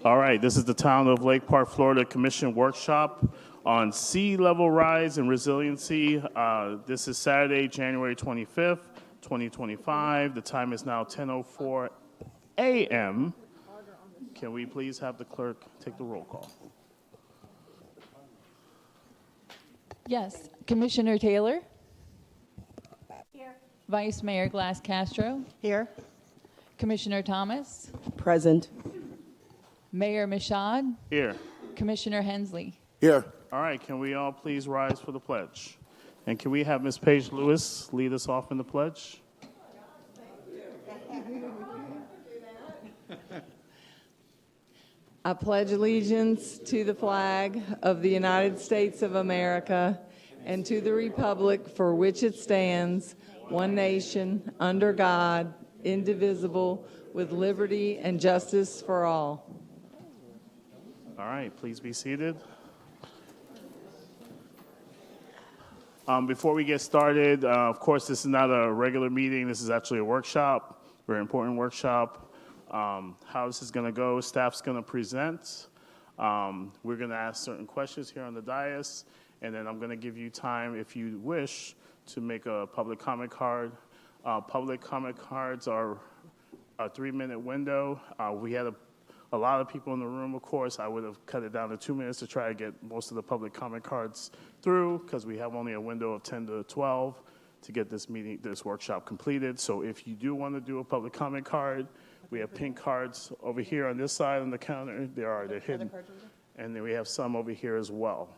All right, this is the Town of Lake Park, Florida Commission Workshop on sea level rise and resiliency. This is Saturday, January 25th, 2025. The time is now 10:04 a.m. Can we please have the clerk take the roll call? Yes. Commissioner Taylor? Here. Vice Mayor Glass Castro? Here. Commissioner Thomas? Present. Mayor Michaud? Here. Commissioner Hensley? Here. All right, can we all please rise for the pledge? And can we have Ms. Paige Lewis lead us off in the pledge? I pledge allegiance to the flag of the United States of America and to the republic for which it stands, one nation, under God, indivisible, with liberty and justice for all. All right, please be seated. Before we get started, of course, this is not a regular meeting. This is actually a workshop, very important workshop. How this is going to go, staff's going to present. We're going to ask certain questions here on the dais, and then I'm going to give you time, if you wish, to make a public comment card. Public comment cards are a 3-minute window. We had a lot of people in the room, of course. I would have cut it down to 2 minutes to try to get most of the public comment cards through, because we have only a window of 10 to 12 to get this workshop completed. So if you do want to do a public comment card, we have pink cards over here on this side on the counter. They're hidden. And then we have some over here as well.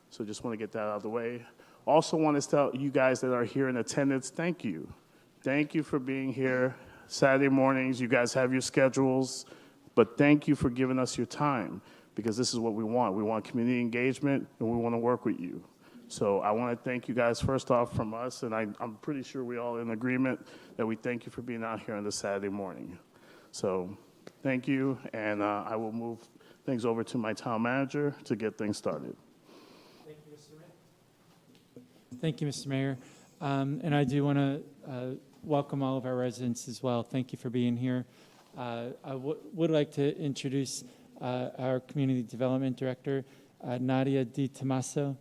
So just want to get that out of the way. Also want to tell you guys that are here in attendance, thank you. Thank you for being here. Saturday mornings, you guys have your schedules, but thank you for giving us your time, because this is what we want. We want community engagement, and we want to work with you. So I want to thank you guys first off from us, and I'm pretty sure we're all in agreement that we thank you for being out here on this Saturday morning. So thank you, and I will move things over to my town manager to get things started. Thank you, Mr. Mayor. Thank you, Mr. Mayor. And I do want to welcome all of our residents as well. Thank you for being here. I would like to introduce our Community Development Director, Nadia Di Tommaso.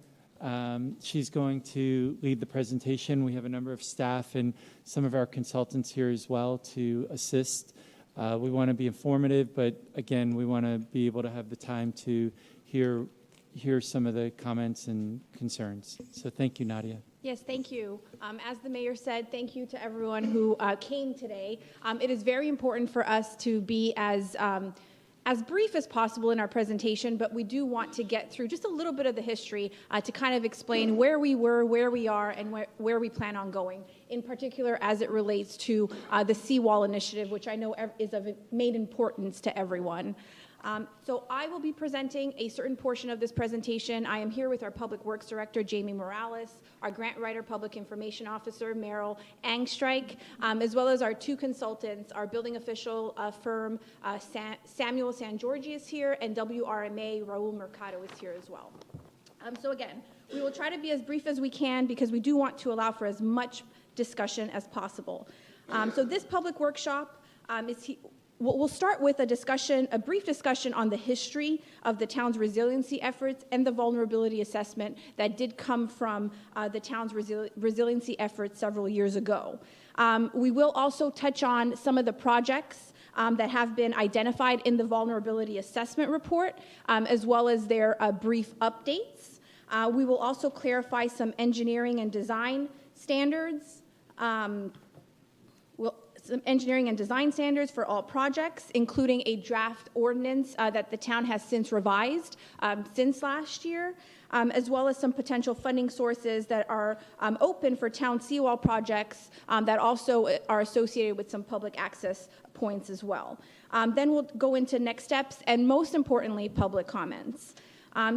She's going to lead the presentation. We have a number of staff and some of our consultants here as well to assist. We want to be informative, but again, we want to be able to have the time to hear some of the comments and concerns. So thank you, Nadia. Yes, thank you. As the mayor said, thank you to everyone who came today. It is very important for us to be as brief as possible in our presentation, but we do want to get through just a little bit of the history to kind of explain where we were, where we are, and where we plan on going, in particular as it relates to the seawall initiative, which I know is of main importance to everyone. So I will be presenting a certain portion of this presentation. I am here with our Public Works Director, Jamie Morales, our Grant Writer Public Information Officer, Meryl Angstreich, as well as our two consultants, our building official firm, Samuel San Giorgi is here, and WRMA, Raul Mercado is here as well. So again, we will try to be as brief as we can because we do want to allow for as much discussion as possible. So this public workshop We'll start with a brief discussion on the history of the town's resiliency efforts and the vulnerability assessment that did come from the town's resiliency efforts several years ago. We will also touch on some of the projects that have been identified in the vulnerability assessment report, as well as their brief updates. We will also clarify some engineering and design standards. Some engineering and design standards for all projects, including a draft ordinance that the town has since revised since last year, as well as some potential funding sources that are open for town seawall projects that also are associated with some public access points as well. Then we'll go into next steps and, most importantly, public comments.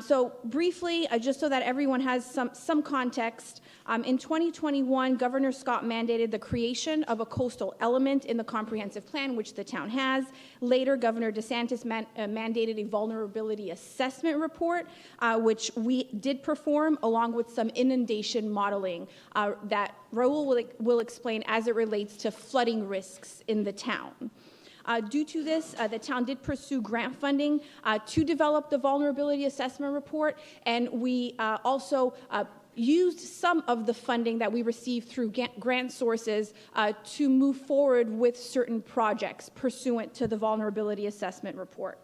So briefly, just so that everyone has some context, in 2021, Governor Scott mandated the creation of a coastal element in the comprehensive plan, which the town has. Later, Governor DeSantis mandated a vulnerability assessment report, which we did perform, along with some inundation modeling that Raul will explain as it relates to flooding risks in the town. Due to this, the town did pursue grant funding to develop the vulnerability assessment report, and we also used some of the funding that we received through grant sources to move forward with certain projects pursuant to the vulnerability assessment report.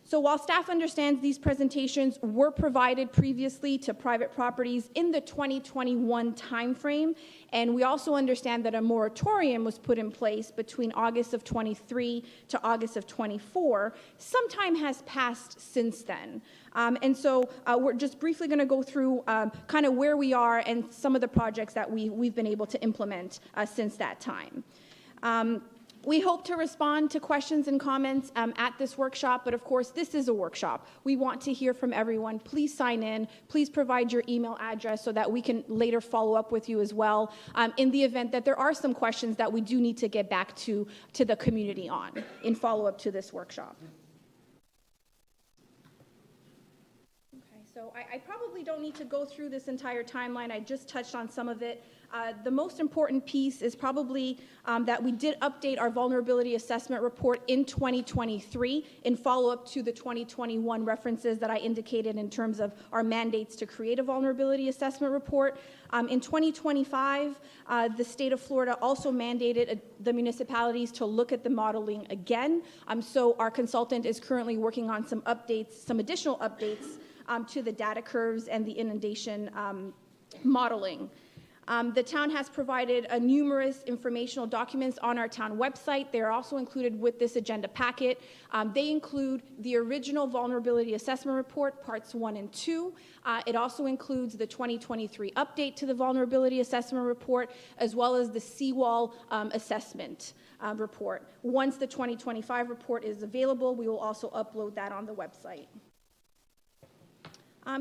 So while staff understands these presentations were provided previously to private properties in the 2021 timeframe, and we also understand that a moratorium was put in place between August of 23 to August of 24, some time has passed since then. And so we're just briefly going to go through kind of where we are and some of the projects that we've been able to implement since that time. We hope to respond to questions and comments at this workshop, but of course, this is a workshop. We want to hear from everyone. Please sign in. Please provide your email address so that we can later follow up with you as well in the event that there are some questions that we do need to get back to the community on in follow-up to this workshop. Okay, so I probably don't need to go through this entire timeline. I just touched on some of it. The most important piece is probably that we did update our vulnerability assessment report in 2023 in follow-up to the 2021 references that I indicated in terms of our mandates to create a vulnerability assessment report. In 2025, the state of Florida also mandated the municipalities to look at the modeling again. So our consultant is currently working on some updates, some additional updates to the data curves and the inundation modeling. The town has provided numerous informational documents on our town website. They are also included with this agenda packet. They include the original vulnerability assessment report, parts 1 and 2. It also includes the 2023 update to the vulnerability assessment report, as well as the seawall assessment report. Once the 2025 report is available, we will also upload that on the website.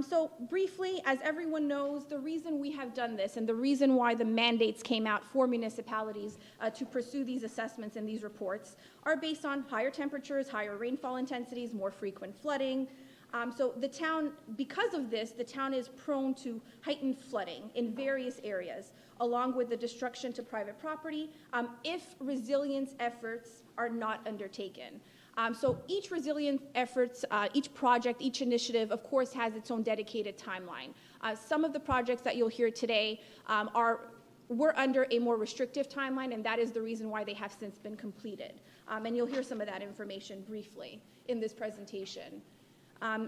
So briefly, as everyone knows, the reason we have done this and the reason why the mandates came out for municipalities to pursue these assessments and these reports are based on higher temperatures, higher rainfall intensities, more frequent flooding. So the town, because of this, the town is prone to heightened flooding in various areas, along with the destruction to private property, if resilience efforts are not undertaken. So each resilience efforts, each project, each initiative, of course, has its own dedicated timeline. Some of the projects that you'll hear today were under a more restrictive timeline, and that is the reason why they have since been completed. And you'll hear some of that information briefly in this presentation.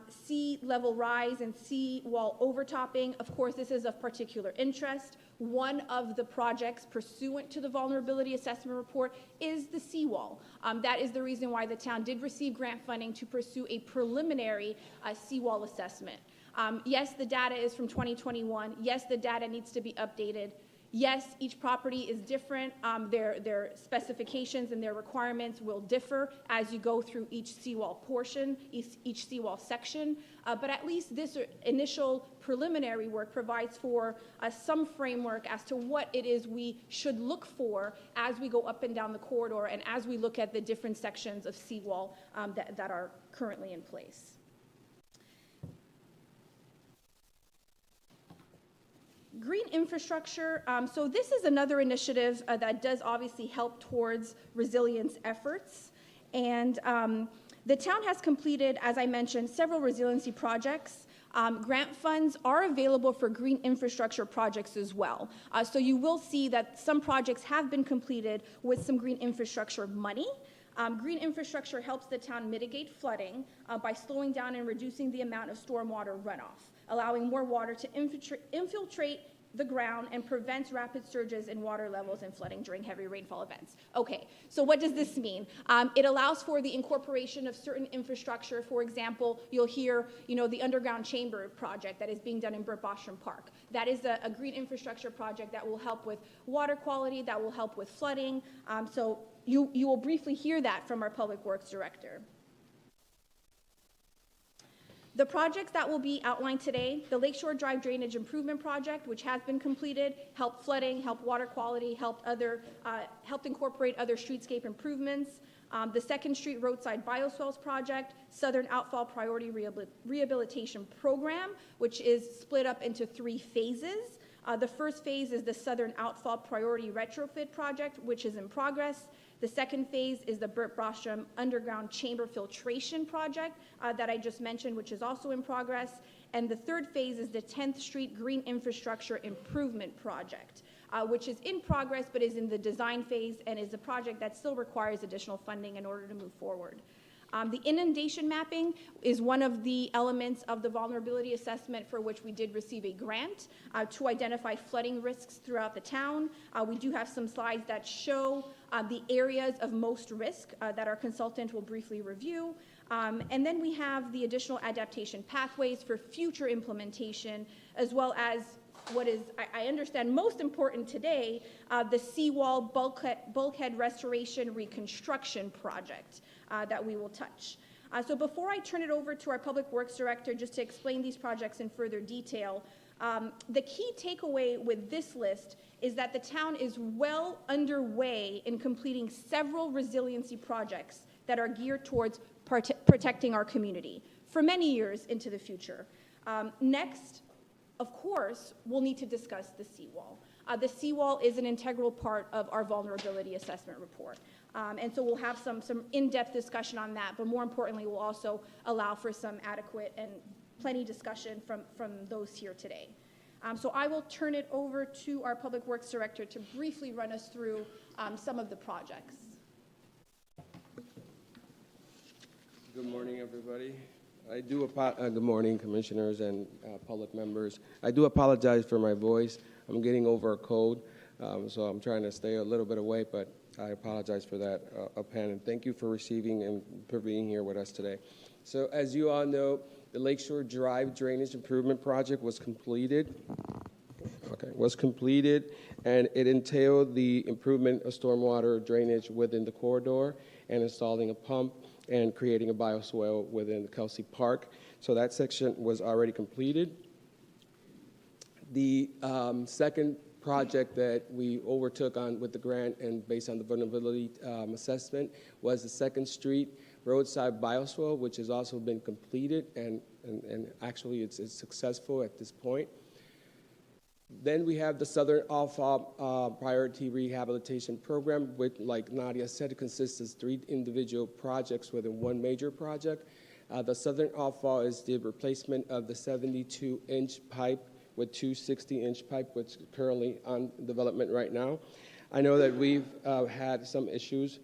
Sea level rise and sea wall overtopping, of course, this is of particular interest. One of the projects pursuant to the vulnerability assessment report is the seawall. That is the reason why the town did receive grant funding to pursue a preliminary seawall assessment. Yes, the data is from 2021. Yes, the data needs to be updated. Yes, each property is different. Their specifications and their requirements will differ as you go through each seawall portion, each seawall section. But at least this initial preliminary work provides for some framework as to what it is we should look for as we go up and down the corridor and as we look at the different sections of seawall that are currently in place. Green infrastructure, so this is another initiative that does obviously help towards resilience efforts. And the town has completed, as I mentioned, several resiliency projects. Grant funds are available for green infrastructure projects as well. So you will see that some projects have been completed with some green infrastructure money. Green infrastructure helps the town mitigate flooding by slowing down and reducing the amount of stormwater runoff, allowing more water to infiltrate the ground and prevents rapid surges in water levels and flooding during heavy rainfall events. Okay, so what does this mean? It allows for the incorporation of certain infrastructure. For example, you'll hear, the underground chamber project that is being done in Burt Bostrom Park. That is a green infrastructure project that will help with water quality, that will help with flooding. So you will briefly hear that from our Public Works Director. The projects that will be outlined today, the Lakeshore Drive Drainage Improvement Project, which has been completed, helped flooding, helped water quality, helped incorporate other streetscape improvements. The 2nd Street Roadside Bioswales Project, Southern Outfall Priority Rehabilitation Program, which is split up into 3 phases. The first phase is the Southern Outfall Priority Retrofit Project, which is in progress. The second phase is the Burt Bostrom Underground Chamber Filtration Project that I just mentioned, which is also in progress. And the third phase is the 10th Street Green Infrastructure Improvement Project, which is in progress but is in the design phase and is a project that still requires additional funding in order to move forward. The inundation mapping is one of the elements of the vulnerability assessment for which we did receive a grant to identify flooding risks throughout the town. We do have some slides that show the areas of most risk that our consultant will briefly review. And then we have the additional adaptation pathways for future implementation, as well as what is, I understand, most important today, the seawall bulkhead restoration reconstruction project that we will touch. So before I turn it over to our Public Works Director just to explain these projects in further detail, the key takeaway with this list is that the town is well underway in completing several resiliency projects that are geared towards protecting our community for many years into the future. Next, of course, we'll need to discuss the seawall. The seawall is an integral part of our vulnerability assessment report. And so we'll have some in-depth discussion on that, but more importantly, we'll also allow for some adequate and plenty discussion from those here today. So I will turn it over to our Public Works Director to briefly run us through some of the projects. Good morning, everybody. Good morning, commissioners and public members. I do apologize for my voice. I'm getting over a cold, so I'm trying to stay a little bit away, but I apologize for that offhand. And thank you for receiving and for being here with us today. So as you all know, the Lakeshore Drive Drainage Improvement Project was completed. And it entailed the improvement of stormwater drainage within the corridor and installing a pump and creating a bioswale within the Kelsey Park. So that section was already completed. The second project that we overtook on with the grant and based on the vulnerability assessment was the 2nd Street roadside bioswale, which has also been completed, and actually it's successful at this point. Then we have the Southern Outfall Priority Rehabilitation Program, which, like Nadia said, it consists of 3 individual projects within one major project. The Southern Outfall is the replacement of the 72-inch pipe with 2 60-inch pipe, which is currently on development right now. I know that we've had some issues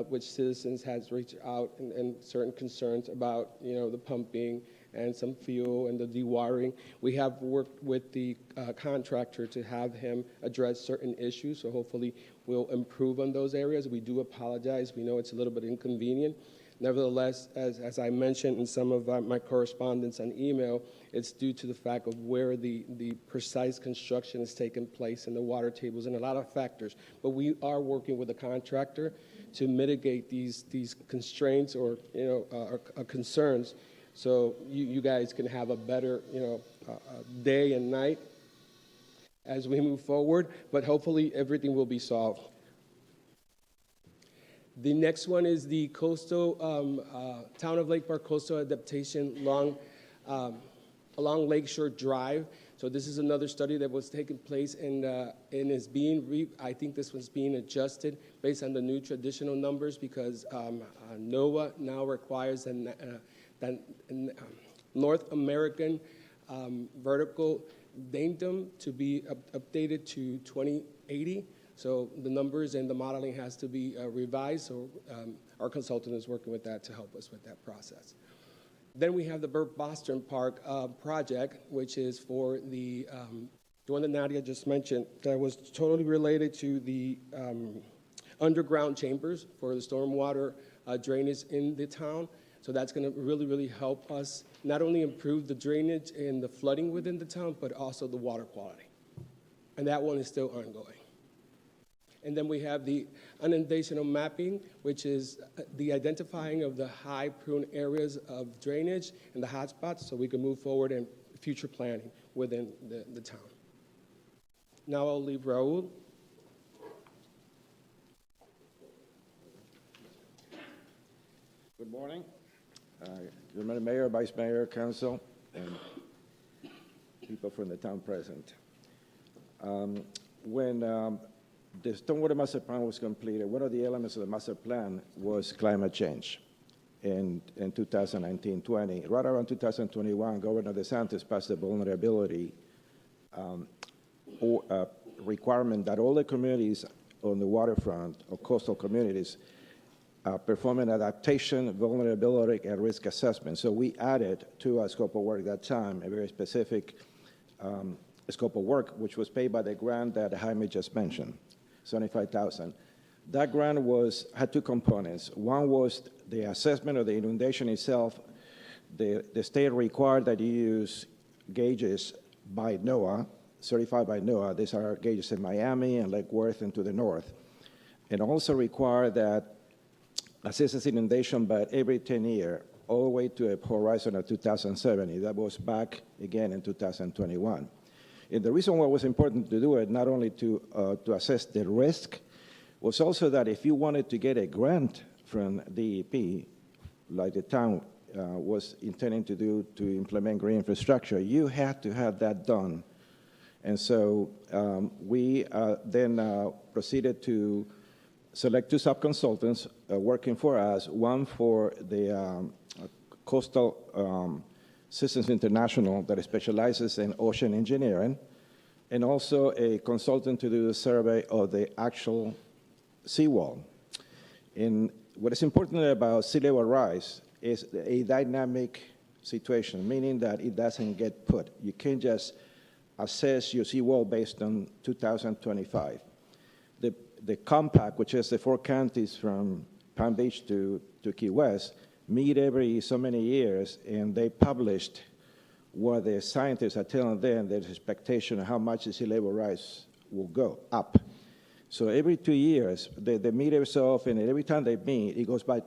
which citizens has reached out and certain concerns about, the pumping and some fuel and the dewatering. We have worked with the contractor to have him address certain issues, so hopefully we'll improve on those areas. We do apologize. We know it's a little bit inconvenient. Nevertheless, as I mentioned in some of my correspondence on email, it's due to the fact of where the precise construction is taking place and the water tables and a lot of factors. But we are working with the contractor to mitigate these constraints or concerns, so you guys can have a better day and night as we move forward. But hopefully everything will be solved. The next one is the coastal Town of Lake Park coastal adaptation along Lakeshore Drive. So this is another study that was taking place and is being, I think this was being adjusted based on the new traditional numbers because NOAA now requires that North American vertical datum to be updated to 2080. So the numbers and the modeling has to be revised. So our consultant is working with that to help us with that process. Then we have the Burt Bostrom Park project, which is for the one that Nadia just mentioned, that was totally related to the underground chambers for the stormwater drainage in the town. So that's going to really, really help us not only improve the drainage and the flooding within the town, but also the water quality. And that one is still ongoing. And then we have the inundational mapping, which is the identifying of the high prone areas of drainage and the hotspots so we can move forward in future planning within the town. Now I'll leave Raul. Good morning. Good morning, Mayor, Vice Mayor, Council, and people from the town present. When the Stormwater Master Plan was completed, one of the elements of the master plan was climate change in 2019-20. Right around 2021, Governor DeSantis passed a vulnerability requirement that all the communities on the waterfront or coastal communities perform an adaptation, vulnerability, and risk assessment. So we added to our scope of work at that time a very specific scope of work, which was paid by the grant that Jaime just mentioned, $75,000. That grant had two components. One was the assessment of the inundation itself. The state required that you use gauges by NOAA, certified by NOAA. These are gauges in Miami and Lake Worth and to the north. And also required that assesses inundation, but every 10 years, all the way to a horizon of 2070. That was back again in 2021. And the reason why it was important to do it, not only to assess the risk, was also that if you wanted to get a grant from DEP, like the town was intending to do to implement green infrastructure, you had to have that done. And so we then proceeded to select two sub-consultants working for us, one for the Coastal Systems International that specializes in ocean engineering, and also a consultant to do the survey of the actual seawall. And what is important about sea level rise is a dynamic situation, meaning that it doesn't get put. You can't just assess your seawall based on 2025. The compact, which is the 4 counties from Palm Beach to Key West, meet every so many years, and they published what the scientists are telling them their expectation of how much the sea level rise will go up. So every 2 years, they meet every so often, and every time they meet, it goes by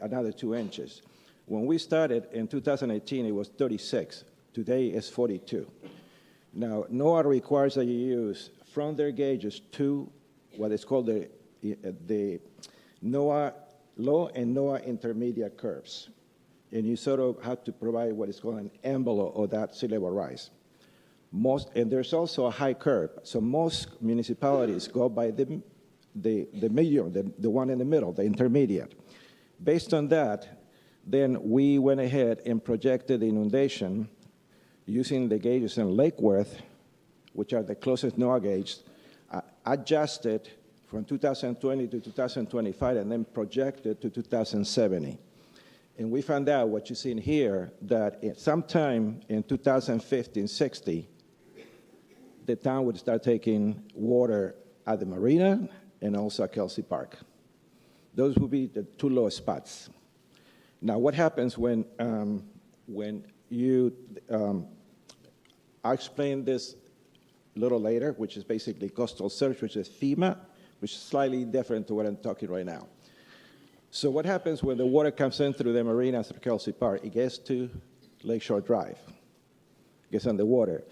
another 2 inches. When we started in 2018, it was 36. Today, it's 42. Now, NOAA requires that you use from their gauges to what is called the NOAA low and NOAA intermediate curves. And you sort of have to provide what is called an envelope of that sea level rise. And there's also a high curve. So most municipalities go by the medium, the one in the middle, the intermediate. Based on that, then we went ahead and projected the inundation using the gauges in Lake Worth, which are the closest NOAA gauges, adjusted from 2020 to 2025, and then projected to 2070. And we found out what you see in here, that sometime in 2050-60, the town would start taking water at the marina and also at Kelsey Park. Those would be the 2 lowest spots. Now, what happens when you, I'll explain this a little later, which is basically coastal search, which is FEMA, which is slightly different to what I'm talking right now. So what happens when the water comes in through the marina through Kelsey Park? It gets to Lakeshore Drive, gets underwater.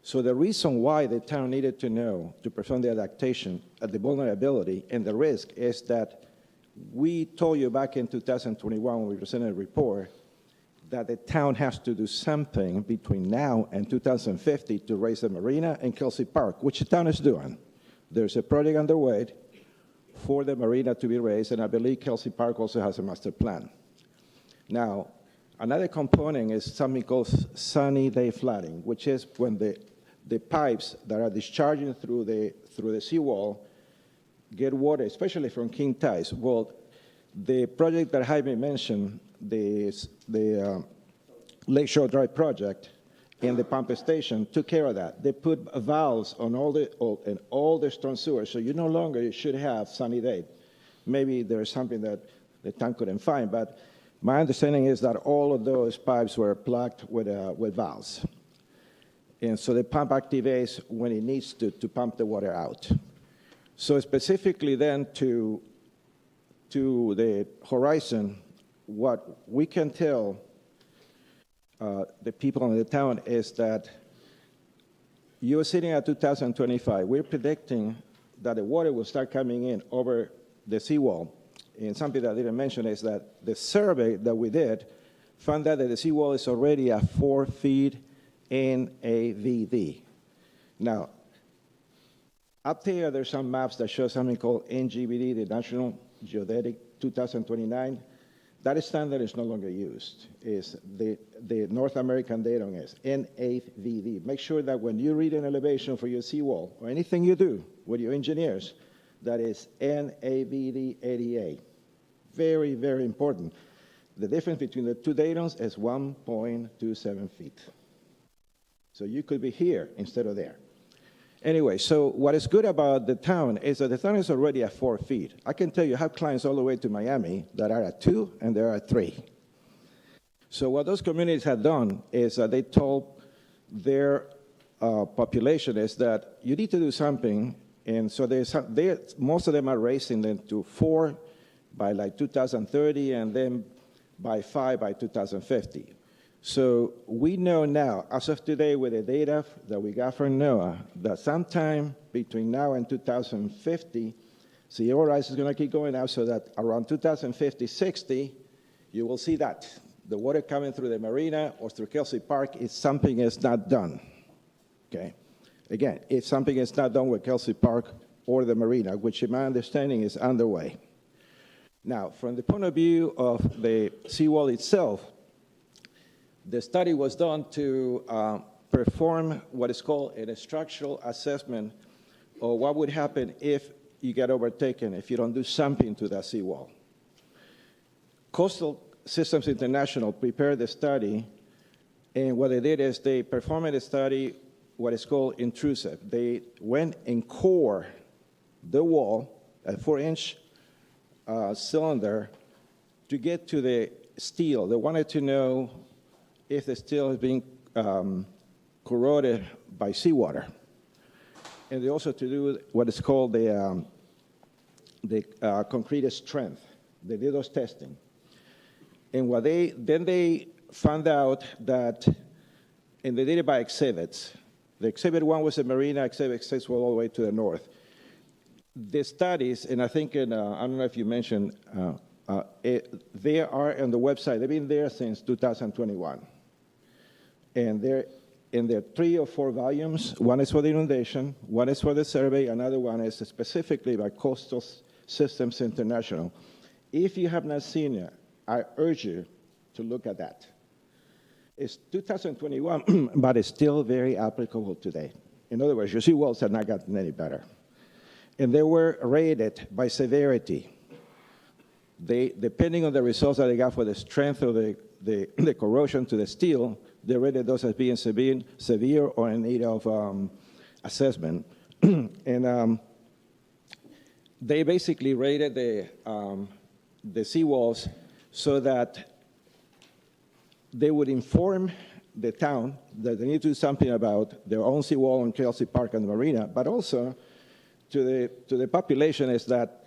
So the reason why the town needed to know to perform the adaptation at the vulnerability and the risk is that we told you back in 2021 when we presented a report that the town has to do something between now and 2050 to raise the marina and Kelsey Park, which the town is doing. There's a project underway for the marina to be raised, and I believe Kelsey Park also has a master plan. Now, another component is something called sunny day flooding, which is when the pipes that are discharging through the seawall get water, especially from king tides. Well, the project that Jaime mentioned, the Lakeshore Drive project and the pump station took care of that. They put valves on all the storm sewers, so you no longer should have sunny day. Maybe there's something that the town couldn't find, but my understanding is that all of those pipes were plugged with valves. And so the pump activates when it needs to pump the water out. So specifically then to the horizon, what we can tell the people in the town is that you're sitting at 2025. We're predicting that the water will start coming in over the seawall. And something that I didn't mention is that the survey that we did found out that the seawall is already at 4 feet in AVD. Now, Up there, there's some maps that show something called NGVD, the National Geodetic 2029. That standard is no longer used. Is the North American datum is NAVD. Make sure that when you read an elevation for your seawall or anything you do with your engineers, that is NAVD 88. Very, very important. The difference between the two datums is 1.27 feet. So you could be here instead of there. Anyway, so what is good about the town is that the town is already at 4 feet. I can tell you, I have clients all the way to Miami that are at 2 and there are 3. So what those communities have done is that they told their population is that you need to do something, and so most of them are raising them to 4 by like 2030 and then by 5 by 2050. So we know now, as of today, with the data that we got from NOAA, that sometime between now and 2050, sea level rise is going to keep going up, so that around 2050, 60, you will see that. The water coming through the marina or through Kelsey Park if something is not done. Okay? Again, if something is not done with Kelsey Park or the marina, which in my understanding is underway. Now, from the point of view of the seawall itself, the study was done to perform what is called a structural assessment of what would happen if you get overtaken, if you don't do something to that seawall. Coastal Systems International prepared the study, and what they did is they performed a study, what is called intrusive. They went and core the wall, a 4-inch cylinder, to get to the steel. They wanted to know if the steel is being corroded by seawater. And they also to do what is called the concrete strength. They did those testing. And then they found out that, and they did it by exhibits. The exhibit 1 was the marina, exhibit 6 was all the way to the north. The studies, and I think, I don't know if you mentioned, they are on the website. They've been there since 2021. And there are 3 or 4 volumes. One is for the inundation, one is for the survey, another one is specifically by Coastal Systems International. If you have not seen it, I urge you to look at that. It's 2021, but it's still very applicable today. In other words, your seawalls have not gotten any better. And they were rated by severity. Depending on the results that they got for the strength of the corrosion to the steel, they rated those as being severe or in need of assessment. And they basically rated the seawalls so that they would inform the town that they need to do something about their own seawall on Kelsey Park and the marina, but also to the population is that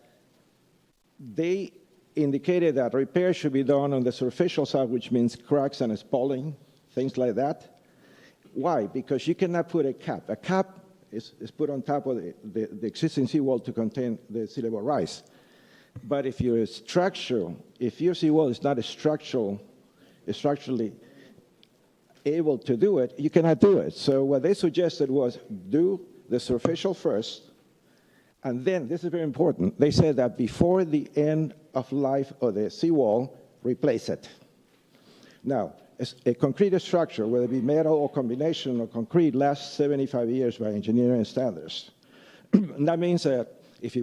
they indicated that repairs should be done on the superficial side, which means cracks and spalling, things like that. Why? Because you cannot put a cap. A cap is put on top of the existing seawall to contain the sea level rise. But if your seawall is not structurally able to do it, you cannot do it. So what they suggested was do the superficial first, and then, this is very important, they said that before the end of life of the seawall, replace it. Now, a concrete structure, whether it be metal or combination of concrete, lasts 75 years by engineering standards. And that means that if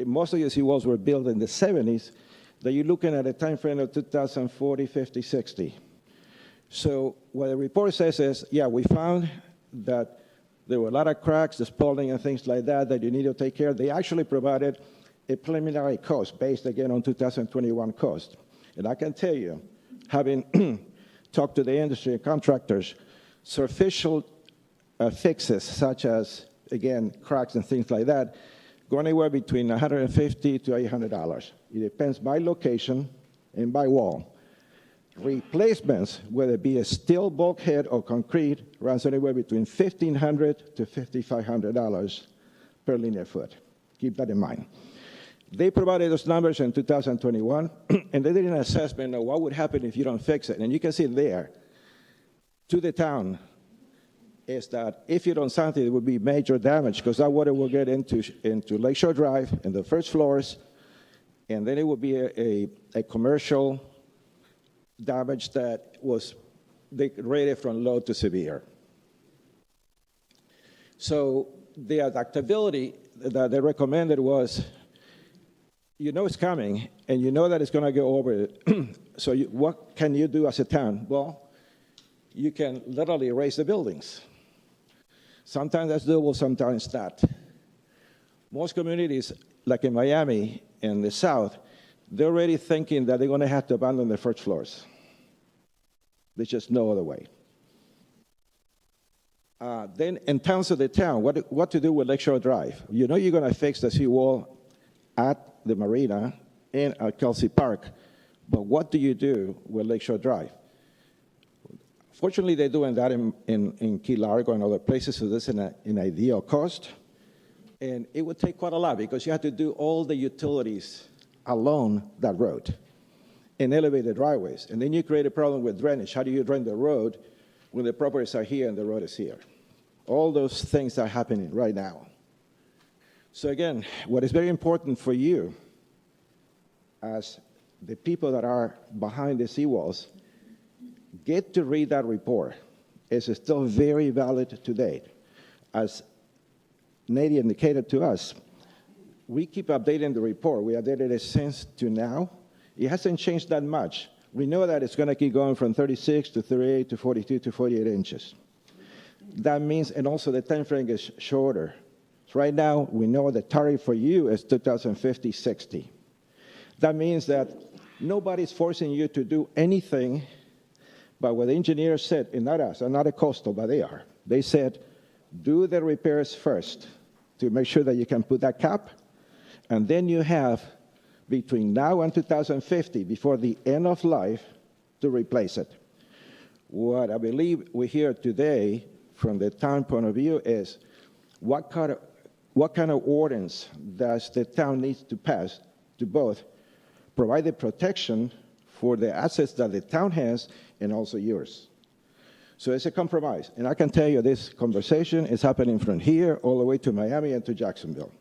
most of your seawalls were built in the 70s, that you're looking at a time frame of 2040, 50, 60. So what the report says is, yeah, we found that there were a lot of cracks, the spalling and things like that you need to take care of. They actually provided a preliminary cost based, again, on 2021 cost. And I can tell you, having talked to the industry and contractors, superficial fixes such as, again, cracks and things like that, go anywhere between $150 to $800. It depends by location and by wall. Replacements, whether it be a steel bulkhead or concrete, runs anywhere between $1,500 to $5,500 per linear foot. Keep that in mind. They provided those numbers in 2021, and they did an assessment of what would happen if you don't fix it. And you can see there, to the town, is that if you don't something, it would be major damage because that water will get into Lakeshore Drive in the first floors, and then it would be a commercial damage that was rated from low to severe. So the adaptability that they recommended was, you know it's coming, and you know that it's going to go over it. So what can you do as a town? Well, you can literally raise the buildings. Sometimes that's doable, sometimes not. Most communities, like in Miami in the South, they're already thinking that they're going to have to abandon their first floors. There's just no other way. Then in terms of the town, what to do with Lakeshore Drive? You know you're going to fix the seawall at the marina and at Kelsey Park, but what do you do with Lakeshore Drive? Fortunately, they're doing that in Key Largo and other places, so this is an ideal cost. And it would take quite a lot because you have to do all the utilities along that road and elevated driveways. And then you create a problem with drainage. How do you drain the road when the properties are here and the road is here? All those things are happening right now. So again, what is very important for you as the people that are behind the seawalls, get to read that report. It's still very valid to date. As Nadia indicated to us, we keep updating the report. We updated it since to now. It hasn't changed that much. We know that it's going to keep going from 36 to 38 to 42 to 48 inches. That means, and also the time frame is shorter. So right now, we know the target for you is 2050-60. That means that nobody's forcing you to do anything but what the engineers said, and not us, and not a coastal, but they are. They said, do the repairs first to make sure that you can put that cap, and then you have between now and 2050, before the end of life, to replace it. What I believe we hear today from the town point of view is what kind of ordinance does the town need to pass to both provide the protection for the assets that the town has and also yours. So it's a compromise. And I can tell you this conversation is happening from here all the way to Miami and to Jacksonville.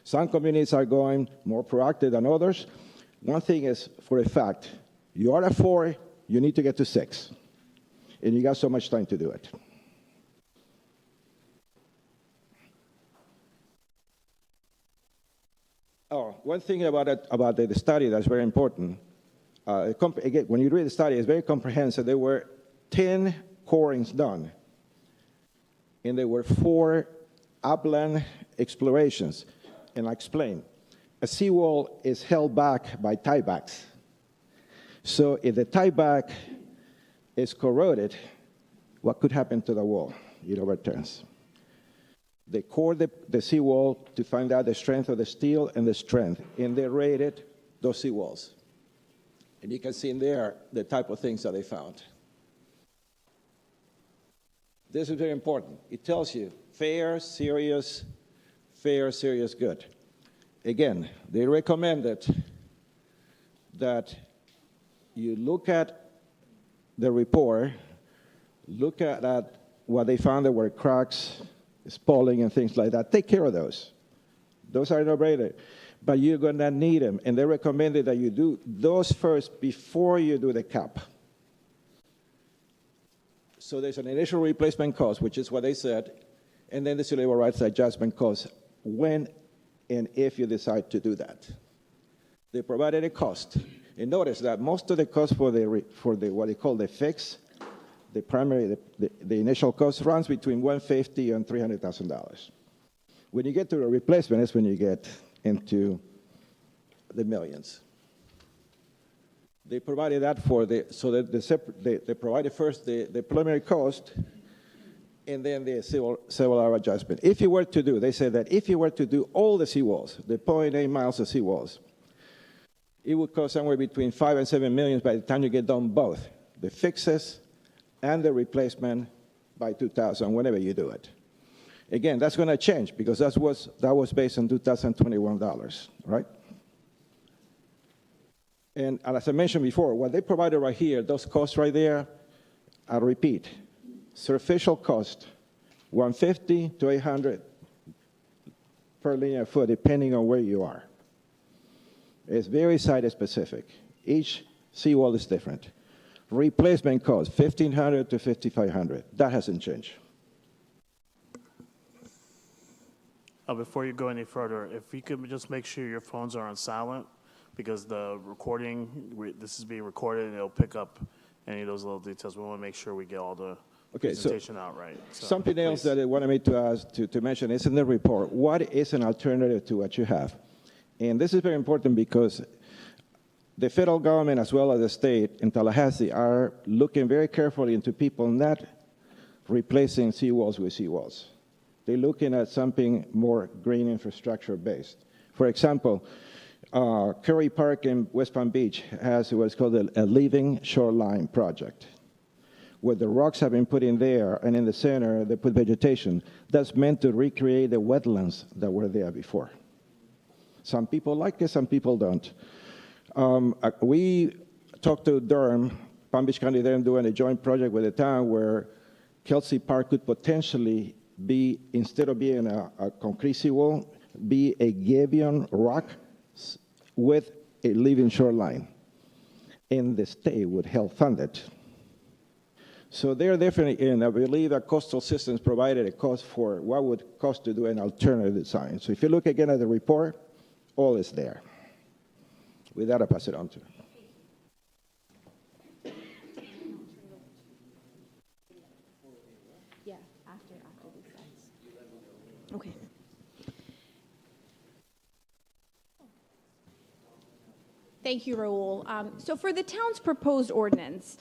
Some communities are going more proactive than others. One thing is, for a fact, you are at 4, you need to get to 6. And you got so much time to do it. Oh, one thing about the study that's very important. Again, when you read the study, it's very comprehensive. There were 10 corings done, and there were 4 upland explorations. And I explain. A seawall is held back by tiebacks. So if the tieback is corroded, what could happen to the wall? It overturns. They cored the seawall to find out the strength of the steel and the strength, and they rated those seawalls. And you can see in there the type of things that they found. This is very important. It tells you fair, serious, good. Again, they recommended that you look at the report, look at what they found. There were cracks, spalling, and things like that. Take care of those. Those are no-brainer. But you're going to need them, and they recommended that you do those first before you do the cap. So there's an initial replacement cost, which is what they said, and then the civil rights adjustment cost when and if you decide to do that. They provided a cost. And notice that most of the cost for the what they call the fix, the primary, the initial cost runs between $150,000 and $300,000. When you get to the replacement, that's when you get into the millions. They provided that they provided first the preliminary cost, and then the civil adjustment. If you were to do, they said that if you were to do all the seawalls, the 0.8 miles of seawalls, it would cost somewhere between $5 and $7 million by the time you get done both, the fixes and the replacement by 2000, whenever you do it. Again, that's going to change because that was based on 2021 dollars, right? And as I mentioned before, what they provided right here, those costs right there, I repeat, superficial cost 150 to 800 per linear foot, depending on where you are. It's very site-specific. Each seawall is different. Replacement cost, $1,500 to $5,500. That hasn't changed. Before you go any further, if you could just make sure your phones are on silent, because the recording, this is being recorded, and it'll pick up any of those little details. We want to make sure we get all the presentation out right. So, something else please. that I wanted me to mention is in the report. What is an alternative to what you have? And this is very important because the federal government as well as the state in Tallahassee are looking very carefully into people not replacing seawalls with seawalls. They're looking at something more green infrastructure based. For example, Curry Park in West Palm Beach has what's called a living shoreline project, where the rocks have been put in there, and in the center they put vegetation. That's meant to recreate the wetlands that were there before. Some people like it, some people don't. We talked to Durham, Palm Beach County Durham, doing a joint project with the town where Kelsey Park could potentially be, instead of being a concrete seawall, be a gabion rock with a living shoreline. And the state would help fund it. So they're definitely in. I believe that coastal systems provided a cost for what would cost to do an alternative design. So if you look again at the report, all is there. With that, I'll pass it on to you. Yeah, after these slides. Okay. Thank you, Raul. So for the town's proposed ordinance,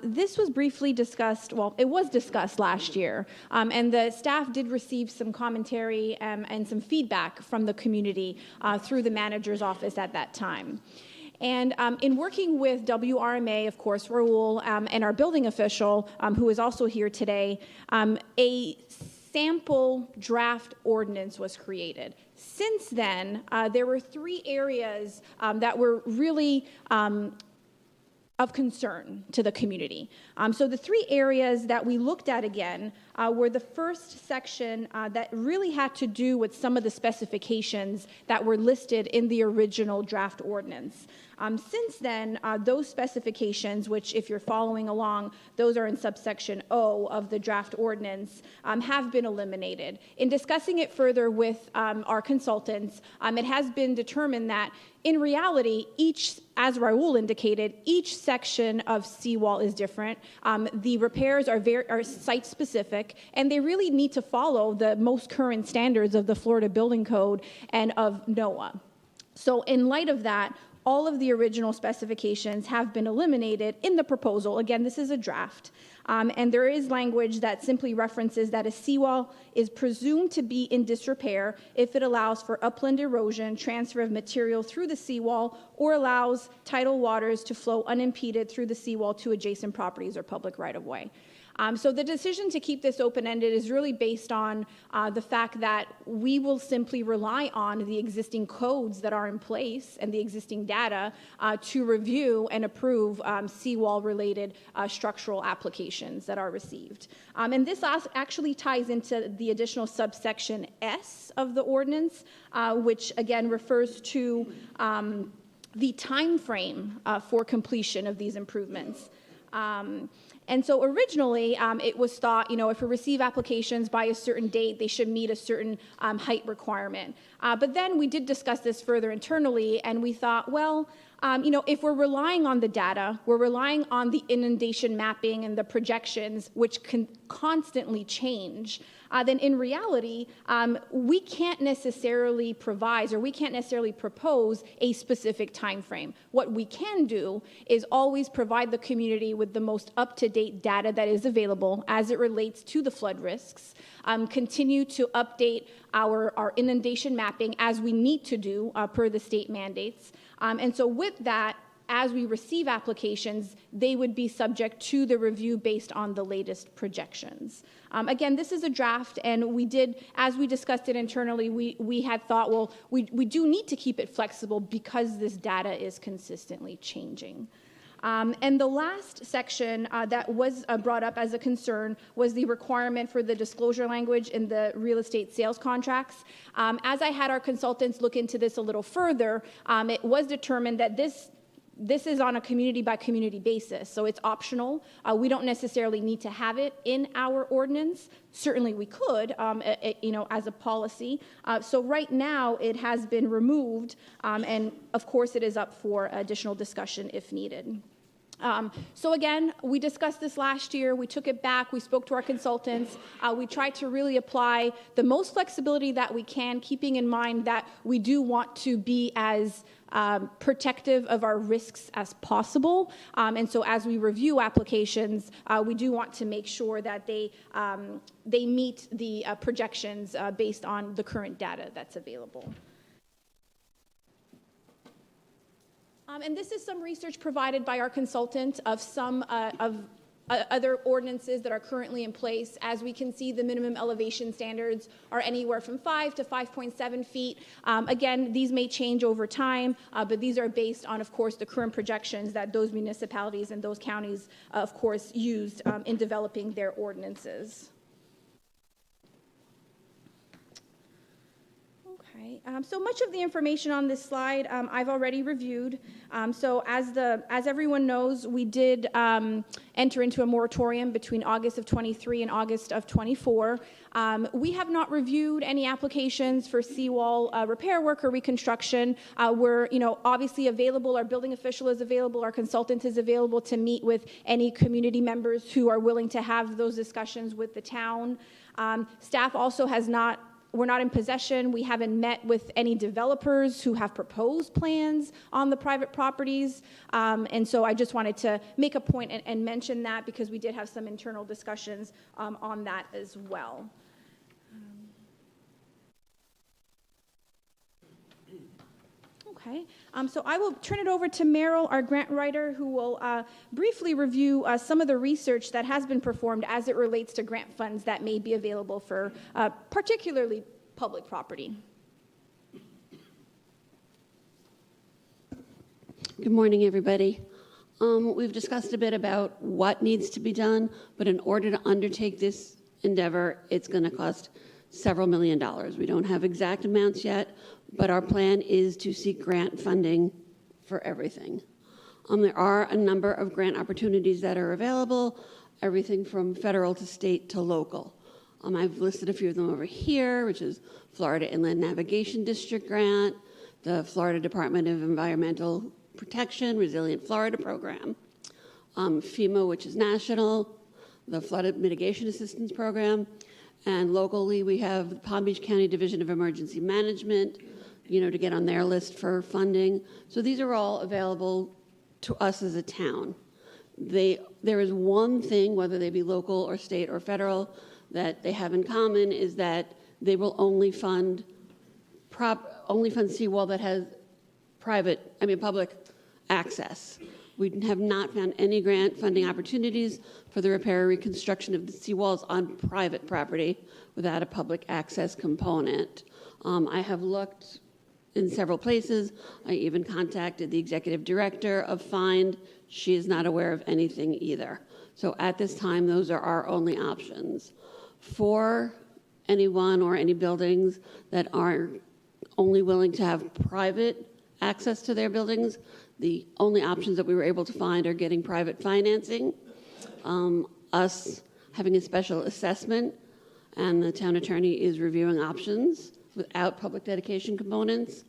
this was briefly discussed, well, it was discussed last year, and the staff did receive some commentary and some feedback from the community through the manager's office at that time. And in working with WRMA, of course, Raul, and our building official, who is also here today, a sample draft ordinance was created. Since then, there were 3 areas that were really of concern to the community. So the 3 areas that we looked at again were the first section that really had to do with some of the specifications that were listed in the original draft ordinance. Since then, those specifications, which if you're following along, those are in subsection O of the draft ordinance, have been eliminated. In discussing it further with our consultants, it has been determined that in reality, as Raul indicated, each section of seawall is different. The repairs are site-specific, and they really need to follow the most current standards of the Florida Building Code and of NOAA. So in light of that, all of the original specifications have been eliminated in the proposal. Again, this is a draft. And there is language that simply references that a seawall is presumed to be in disrepair if it allows for upland erosion, transfer of material through the seawall, or allows tidal waters to flow unimpeded through the seawall to adjacent properties or public right-of-way. So the decision to keep this open-ended is really based on the fact that we will simply rely on the existing codes that are in place and the existing data to review and approve seawall-related structural applications that are received. And this actually ties into the additional subsection S of the ordinance, which again refers to the time frame for completion of these improvements. And so originally, it was thought, if we receive applications by a certain date, they should meet a certain height requirement. But then we did discuss this further internally, and we thought, well, if we're relying on the data, we're relying on the inundation mapping and the projections, which can constantly change, then in reality, we can't necessarily provide or we can't necessarily propose a specific time frame. What we can do is always provide the community with the most up-to-date data that is available as it relates to the flood risks, continue to update our inundation mapping as we need to do per the state mandates. And so with that, as we receive applications, they would be subject to the review based on the latest projections. Again, this is a draft, and we did, as we discussed it internally, we had thought, well, we do need to keep it flexible because this data is consistently changing. And the last section that was brought up as a concern was the requirement for the disclosure language in the real estate sales contracts. As I had our consultants look into this a little further, it was determined that this is on a community-by-community basis, so it's optional. We don't necessarily need to have it in our ordinance. Certainly we could, as a policy. So right now it has been removed, and of course it is up for additional discussion if needed. So again, we discussed this last year. We took it back. We spoke to our consultants. We tried to really apply the most flexibility that we can, keeping in mind that we do want to be as protective of our risks as possible. And so as we review applications, we do want to make sure that they meet the projections based on the current data that's available. And this is some research provided by our consultant of some other ordinances that are currently in place. As we can see, the minimum elevation standards are anywhere from 5 to 5.7 feet. Again, these may change over time, but these are based on, of course, the current projections that those municipalities and those counties, of course, used in developing their ordinances. Okay, so much of the information on this slide I've already reviewed. So as everyone knows, we did enter into a moratorium between August of 23 and August of 24. We have not reviewed any applications for seawall repair work or reconstruction. We're obviously available. Our building official is available. Our consultant is available to meet with any community members who are willing to have those discussions with the town. Staff also we're not in possession. We haven't met with any developers who have proposed plans on the private properties. And so I just wanted to make a point and mention that because we did have some internal discussions on that as well. Okay, so I will turn it over to Meryl, our grant writer, who will briefly review some of the research that has been performed as it relates to grant funds that may be available for particularly public property. Good morning, everybody. We've discussed a bit about what needs to be done, but in order to undertake this endeavor, it's going to cost several $1 million. We don't have exact amounts yet, but our plan is to seek grant funding for everything. There are a number of grant opportunities that are available, everything from federal to state to local. I've listed a few of them over here, which is Florida Inland Navigation District Grant, the Florida Department of Environmental Protection, Resilient Florida Program, FEMA, which is national, the Flood Mitigation Assistance Program, and locally we have the Palm Beach County Division of Emergency Management, to get on their list for funding. So these are all available to us as a town. There is one thing, whether they be local or state or federal, that they have in common is that they will only fund seawall that has public access. We have not found any grant funding opportunities for the repair or reconstruction of the seawalls on private property without a public access component. I have looked in several places. I even contacted the executive director of FIND. She is not aware of anything either. So at this time, those are our only options. For anyone or any buildings that are only willing to have private access to their buildings, the only options that we were able to find are getting private financing, us having a special assessment, and the town attorney is reviewing options without public dedication components.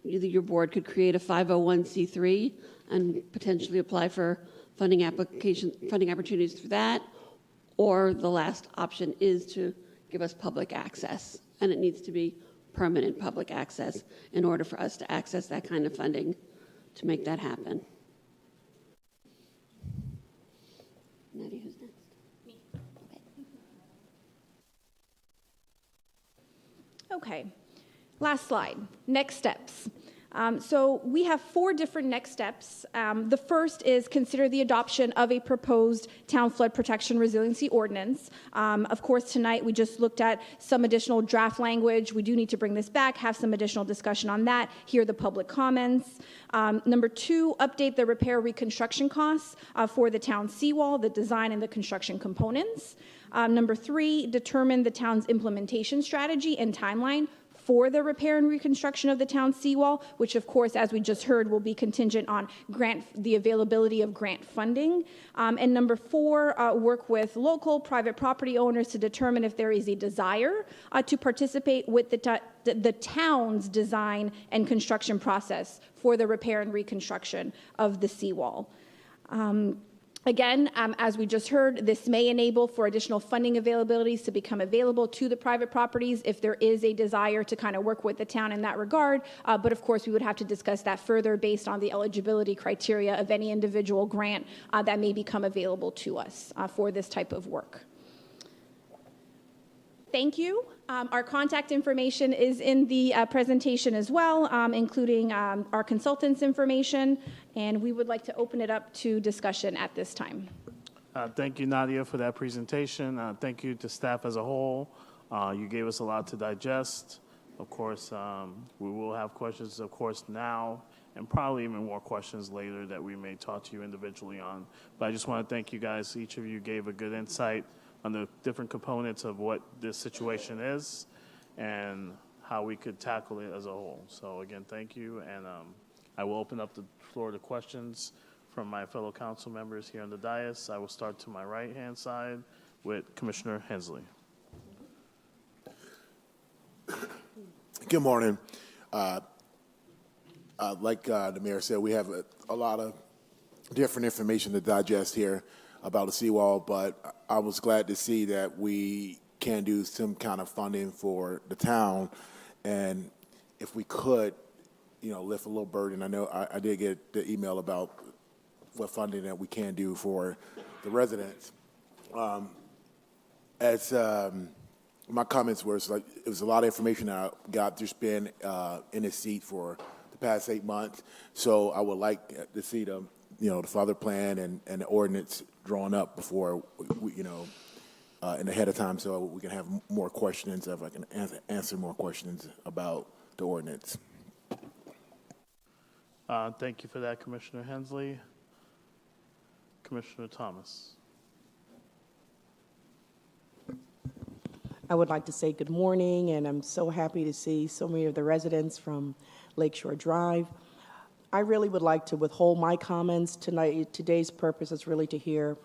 Your board could create a 501c3 and potentially apply for funding opportunities for that, or the last option is to give us public access, and it needs to be permanent public access in order for us to access that kind of funding to make that happen. Nadia, who's next? Me. Okay, last slide. Next steps. So we have 4 different next steps. The first is consider the adoption of a proposed town flood protection resiliency ordinance. Of course, tonight we just looked at some additional draft language. We do need to bring this back, have some additional discussion on that, hear the public comments. Number 2, update the repair reconstruction costs for the town seawall, the design and the construction components. Number 3, determine the town's implementation strategy and timeline for the repair and reconstruction of the town seawall, which of course, as we just heard, will be contingent on the availability of grant funding. And number 4, work with local private property owners to determine if there is a desire to participate with the town's design and construction process for the repair and reconstruction of the seawall. Again, as we just heard, this may enable for additional funding availabilities to become available to the private properties if there is a desire to kind of work with the town in that regard. But of course, we would have to discuss that further based on the eligibility criteria of any individual grant that may become available to us for this type of work. Thank you. Our contact information is in the presentation as well, including our consultant's information, and we would like to open it up to discussion at this time. Thank you, Nadia, for that presentation. Thank you to staff as a whole. You gave us a lot to digest. Of course, we will have questions, of course, now, and probably even more questions later that we may talk to you individually on. But I just want to thank you guys. Each of you gave a good insight on the different components of what this situation is and how we could tackle it as a whole. So again, thank you, and I will open up the floor to questions from my fellow council members here on the dais. I will start to my right-hand side with Commissioner Hensley. Good morning. Like the mayor said, we have a lot of different information to digest here about the seawall, but I was glad to see that we can do some kind of funding for the town, and if we could, lift a little burden. I know I did get the email about what funding that we can do for the residents. My comments were, it was a lot of information that I got just being in the seat for the past 8 months, so I would like to see the father plan and the ordinance drawn up before and ahead of time, so we can have more questions. If I can answer more questions about the ordinance. Thank you for that, Commissioner Hensley. Commissioner Thomas. I would like to say good morning, and I'm so happy to see so many of the residents from Lakeshore Drive. I really would like to withhold my comments tonight. Today's purpose is really to hear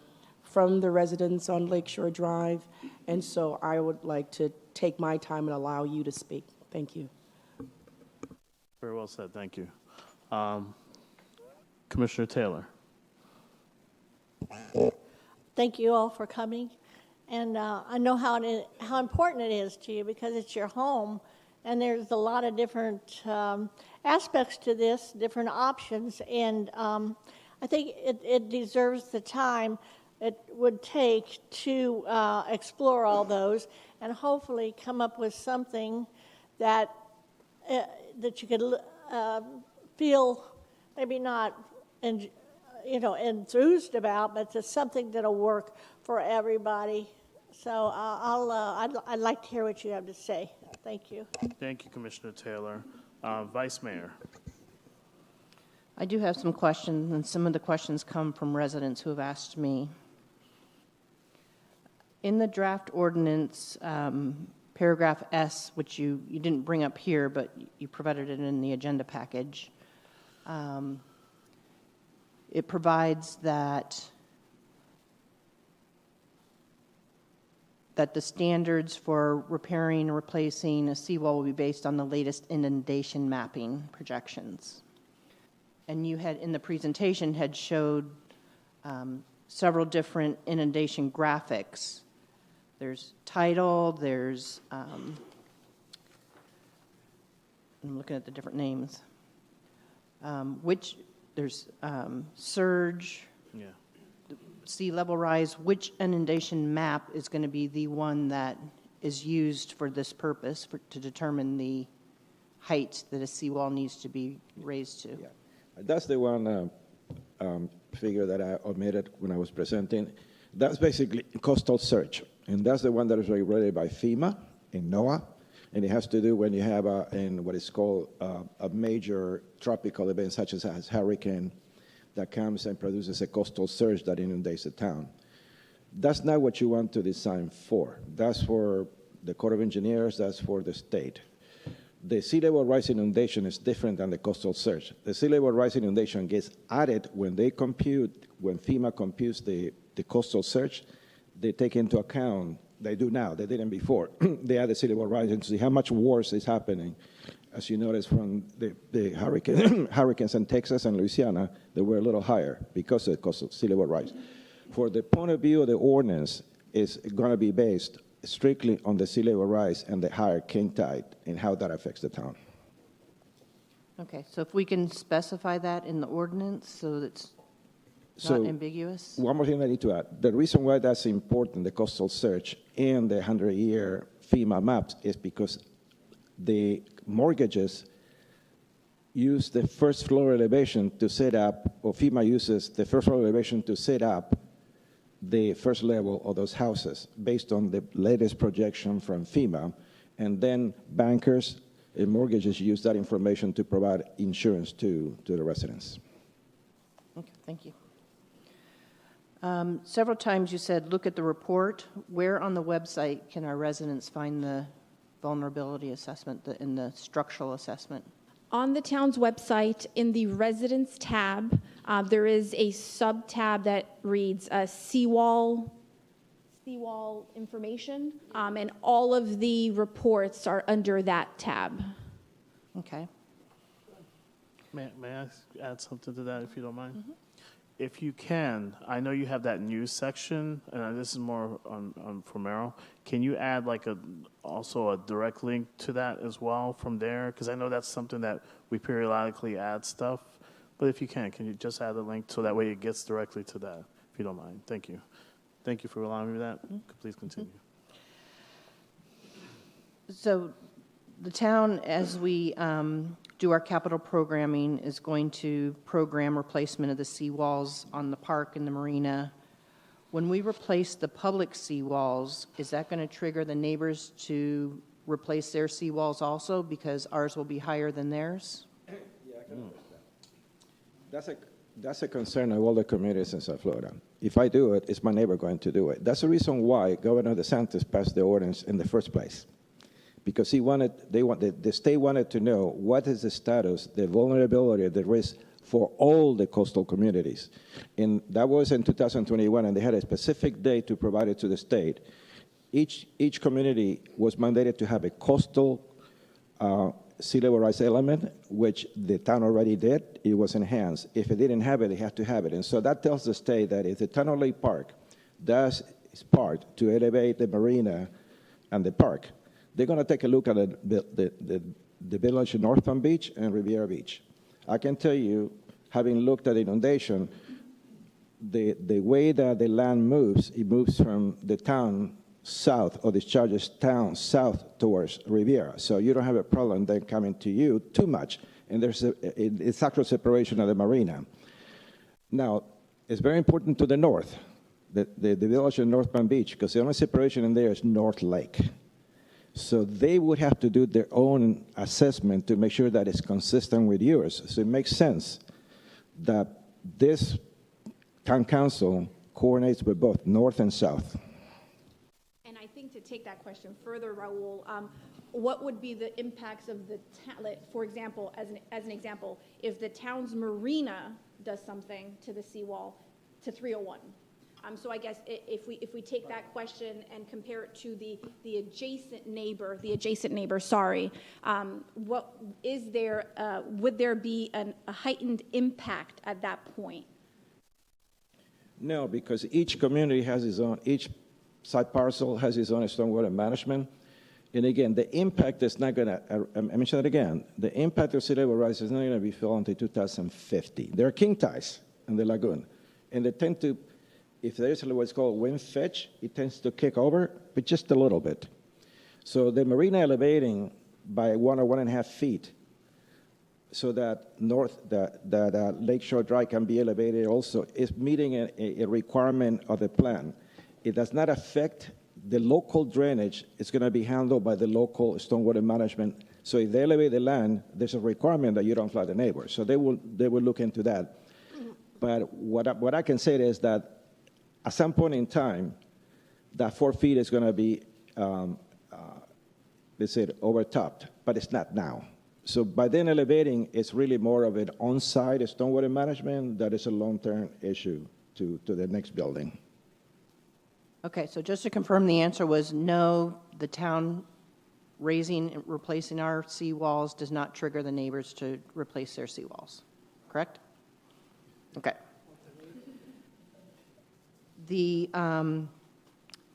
from the residents on Lakeshore Drive, and so I would like to take my time and allow you to speak. Thank you. Very well said. Thank you. Commissioner Taylor. Thank you all for coming, and I know how important it is to you because it's your home, and there's a lot of different aspects to this, different options, and I think it deserves the time it would take to explore all those and hopefully come up with something that that you could feel maybe not enthused about, but it's something that'll work for everybody. So I'd like to hear what you have to say. Thank you. Thank you, Commissioner Taylor. Vice Mayor. I do have some questions, and some of the questions come from residents who have asked me. In the draft ordinance, paragraph S, which you didn't bring up here, but you provided it in the agenda package, it provides that the standards for repairing or replacing a seawall will be based on the latest inundation mapping projections. And you had, in the presentation, had showed several different inundation graphics. There's tidal, there's, I'm looking at the different names, there's surge, Yeah. sea level rise. Which inundation map is going to be the one that is used for this purpose to determine the height that a seawall needs to be raised to. Yeah. That's the one figure that I omitted when I was presenting. That's basically coastal surge, and that's the one that is regulated by FEMA in NOAA, and it has to do when you have in what is called a major tropical event such as a hurricane that comes and produces a coastal surge that inundates the town. That's not what you want to design for. That's for the Corps of Engineers, that's for the state. The sea level rise inundation is different than the coastal surge. The sea level rise inundation gets added when FEMA computes the coastal surge. They take into account, they do now, they didn't before, they add the sea level rise and see how much worse is happening. As you notice from the hurricanes in Texas and Louisiana, they were a little higher because of the coastal sea level rise. For the point of view of the ordinance, is going to be based strictly on the sea level rise and the higher king tide and how that affects the town. Okay, so if we can specify that in the ordinance so that it's not ambiguous? One more thing I need to add. The reason why that's important, the coastal surge and the 100-year FEMA maps, is because the mortgages use the first floor elevation to set up, or FEMA uses the first floor elevation to set up the first level of those houses based on the latest projection from FEMA, and then bankers and mortgages use that information to provide insurance to the residents. Okay, thank you. Several times you said, look at the report. Where on the website can our residents find the vulnerability assessment in the structural assessment? On the town's website, in the residents tab, there is a sub-tab that reads seawall information, and all of the reports are under that tab. Okay. May I add something to that, if you don't mind? Mm-hmm. If you can, I know you have that news section, and this is more on for Merrill. Can you add also a direct link to that as well from there? Because I know that's something that we periodically add stuff. But if you can you just add a link so that way it gets directly to that, if you don't mind? Thank you. Thank you for allowing me that. Mm-hmm. Please continue. So the town, as we do our capital programming, is going to program replacement of the seawalls on the park and the marina. When we replace the public seawalls, is that going to trigger the neighbors to replace their seawalls also because ours will be higher than theirs? Yeah, I can understand. That's a concern of all the communities in South Florida. If I do it, is my neighbor going to do it? That's the reason why Governor DeSantis passed the ordinance in the first place. Because the state wanted to know what is the status, the vulnerability, the risk for all the coastal communities. And that was in 2021, and they had a specific date to provide it to the state. Each community was mandated to have a coastal sea level rise element, which the town already did. It was enhanced. If it didn't have it, they had to have it. And so that tells the state that if the town of Lake Park does its part to elevate the marina and the park, they're going to take a look at the village in North Palm Beach and Riviera Beach. I can tell you, having looked at inundation, the way that the land moves, it moves from the town south, or discharges town south towards Riviera. So you don't have a problem then coming to you too much. And it's actual separation of the marina. Now, it's very important to the north, the village in North Palm Beach, because the only separation in there is North Lake. So they would have to do their own assessment to make sure that it's consistent with yours. So it makes sense that this town council coordinates with both north and south. And I think to take that question further, Raul, what would be the impacts of the town? For example, as an example, if the town's marina does something to the seawall to 301. So I guess if we take that question and compare it to the adjacent neighbor, what is there? Would there be a heightened impact at that point? No, because each community has its own, each side parcel has its own stormwater management. And again, the impact is not going to, I mention that again, the impact of sea level rise is not going to be felt until 2050. There are king tides in the lagoon, and they tend to, if there's what's called wind fetch, it tends to kick over, but just a little bit. So the marina elevating by 1.5 feet, so that Lakeshore Drive can be elevated also, is meeting a requirement of the plan. It does not affect the local drainage. It's going to be handled by the local stormwater management. So if they elevate the land, there's a requirement that you don't flood the neighbors. So they will look into that. But what I can say is that at some point in time, that 4 feet is going to be, let's say, overtopped, but it's not now. So by then elevating, it's really more of an on-site stormwater management that is a long-term issue to the next building. Okay, so just to confirm, the answer was no, the town raising and replacing our seawalls does not trigger the neighbors to replace their seawalls, correct? Okay. The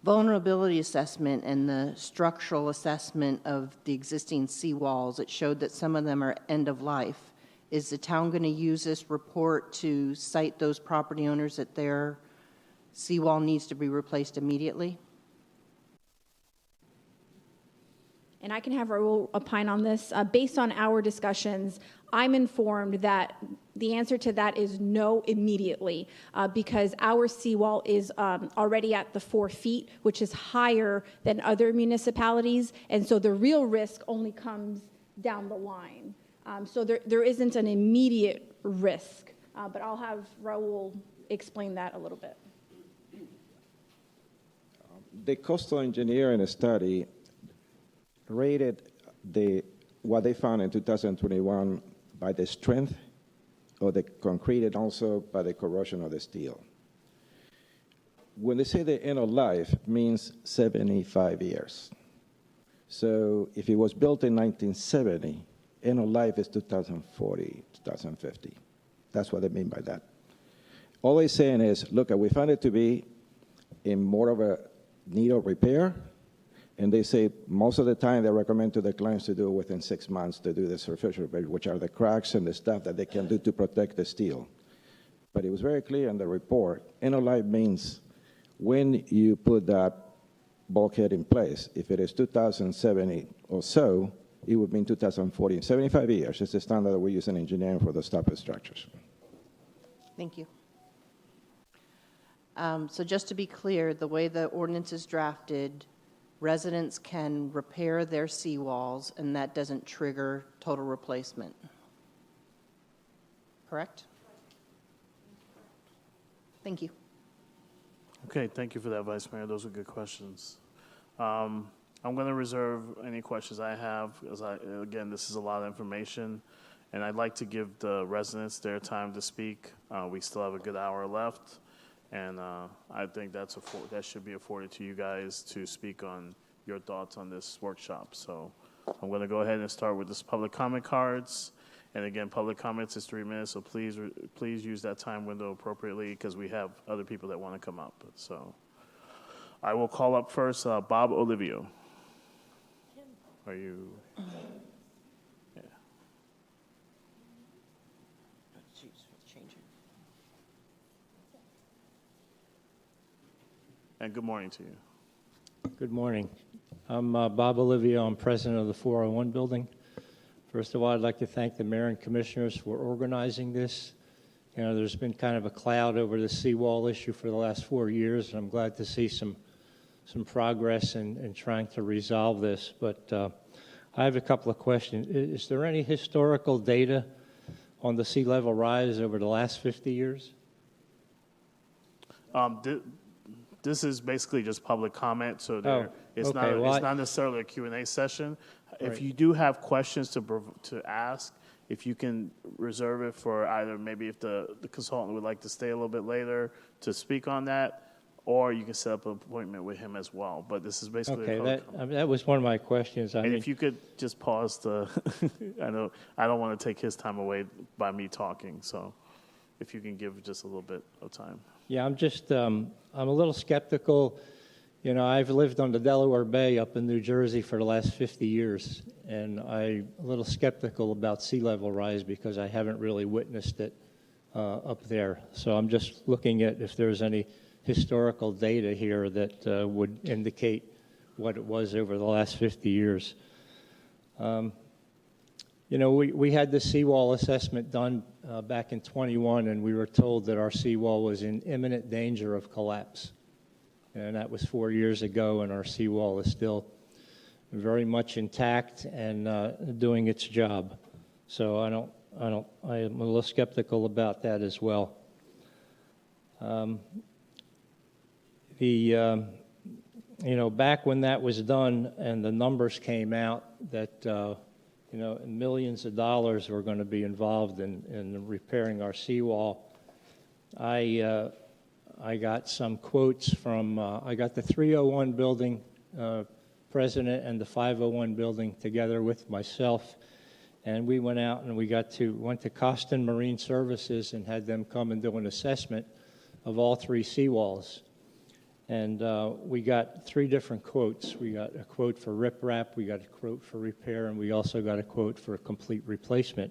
vulnerability assessment and the structural assessment of the existing seawalls, it showed that some of them are end of life. Is the town going to use this report to cite those property owners that their seawall needs to be replaced immediately? And I can have Raul opine on this. Based on our discussions, I'm informed that the answer to that is no immediately, because our seawall is already at the 4 feet, which is higher than other municipalities, and so the real risk only comes down the line. So there isn't an immediate risk, but I'll have Raul explain that a little bit. The coastal engineering study rated what they found in 2021 by the strength of the concrete and also by the corrosion of the steel. When they say the end of life, means 75 years. So if it was built in 1970, end of life is 2040, 2050. That's what they mean by that. All they're saying is, look, we found it to be in more of a need of repair, and they say most of the time they recommend to the clients to do it within 6 months to do the surface repair, which are the cracks and the stuff that they can do to protect the steel. But it was very clear in the report, end of life means when you put that bulkhead in place. If it is 2070 or so, it would mean 2040. 75 years is the standard that we use in engineering for the stop structures. Thank you. So just to be clear, the way the ordinance is drafted, residents can repair their seawalls, and that doesn't trigger total replacement. Correct? Thank you. Okay, thank you for that, Vice Mayor. Those are good questions. I'm going to reserve any questions I have, because again, this is a lot of information, and I'd like to give the residents their time to speak. We still have a good hour left, and I think that should be afforded to you guys to speak on your thoughts on this workshop. So I'm going to go ahead and start with this public comment cards. And again, public comments is 3 minutes, so please use that time window appropriately, because we have other people that want to come up. So I will call up first Bob Olivio. Are you? Yeah. And good morning to you. Good morning. I'm Bob Olivio. I'm president of the 401 building. First of all, I'd like to thank the mayor and commissioners for organizing this. You know, there's been kind of a cloud over the seawall issue for the last 4 years, and I'm glad to see some progress in trying to resolve this. But I have a couple of questions. Is there any historical data on the sea level rise over the last 50 years? This is basically just public comment, so it's okay. not it's not necessarily a Q&A session. Right. If you do have questions to ask, if you can reserve it for either maybe if the consultant would like to stay a little bit later to speak on that, or you can set up an appointment with him as well. But this is basically okay. That was one of my questions. And if you could just pause the, I know I don't want to take his time away by me talking, so if you can give just a little bit of time. Yeah, I'm just, I'm a little skeptical. You know, I've lived on the Delaware Bay up in New Jersey for the last 50 years, and I'm a little skeptical about sea level rise because I haven't really witnessed it up there. So I'm just looking at if there's any historical data here that would indicate what it was over the last 50 years. You know, we had the seawall assessment done back in 21, and we were told that our seawall was in imminent danger of collapse. And that was 4 years ago, and our seawall is still very much intact and doing its job. So I am a little skeptical about that as well. You know, back when that was done and the numbers came out that, you know, millions of dollars were going to be involved in repairing our seawall, I got some quotes from, I got the 301 building president and the 501 building together with myself, and we went out and went to Costin Marine Services and had them come and do an assessment of all three seawalls. And we got 3 different quotes. We got a quote for riprap, we got a quote for repair, and we also got a quote for a complete replacement.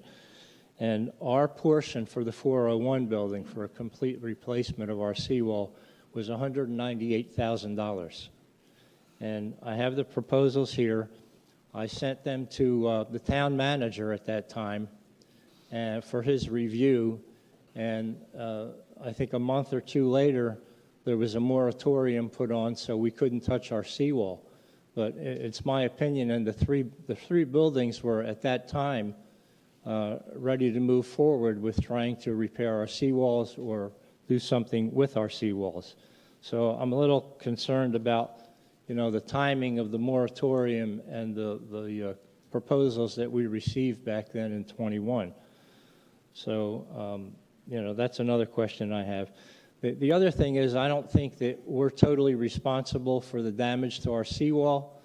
And our portion for the 401 building for a complete replacement of our seawall was $198,000. And I have the proposals here. I sent them to the town manager at that time for his review. And I think a month or 2 later, there was a moratorium put on, so we couldn't touch our seawall. But it's my opinion, and the three buildings were at that time ready to move forward with trying to repair our seawalls or do something with our seawalls. So I'm a little concerned about, you know, the timing of the moratorium and the proposals that we received back then in 21. So, you know, that's another question I have. The other thing is, I don't think that we're totally responsible for the damage to our seawall.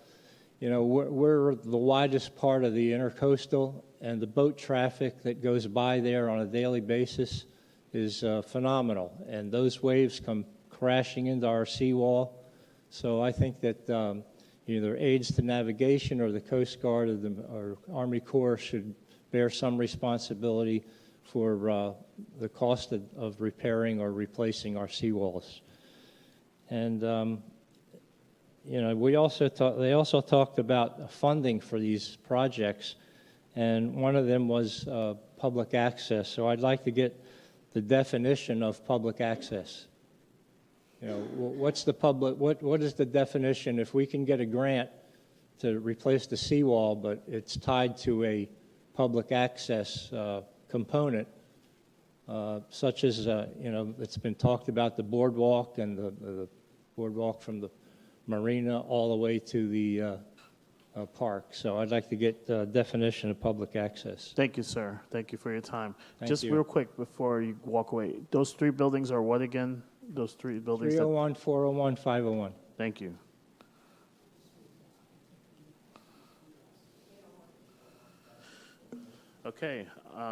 You know, we're the widest part of the intercoastal, and the boat traffic that goes by there on a daily basis is phenomenal. And those waves come crashing into our seawall. So I think that either aids to navigation or the Coast Guard or Army Corps should bear some responsibility for the cost of repairing or replacing our seawalls. And, you know, they also talked about funding for these projects, and one of them was public access. So I'd like to get the definition of public access. You know, what is the definition? If we can get a grant to replace the seawall, but it's tied to a public access component, such as, you know, it's been talked about the boardwalk and the boardwalk from the marina all the way to the park. So I'd like to get the definition of public access. Thank you, sir. Thank you for your time. Thank Just you. real quick before you walk away, those 3 buildings are what again? Those 3 buildings? 301, 401, 501. Thank you. Okay,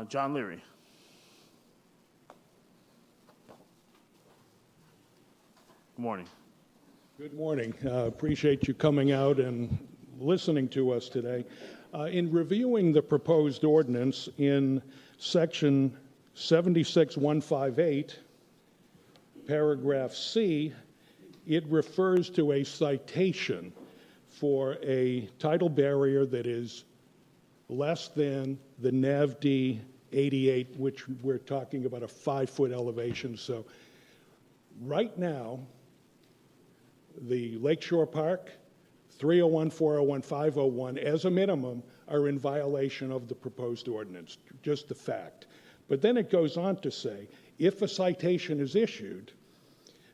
John Leary. Good morning. Good morning. Appreciate you coming out and listening to us today. In reviewing the proposed ordinance in section 76158, paragraph C, it refers to a citation for a tidal barrier that is less than the NAVD 88, which we're talking about a 5-foot elevation. So right now, the Lakeshore Park, 301, 401, 501, as a minimum, are in violation of the proposed ordinance, just the fact. But then it goes on to say, if a citation is issued,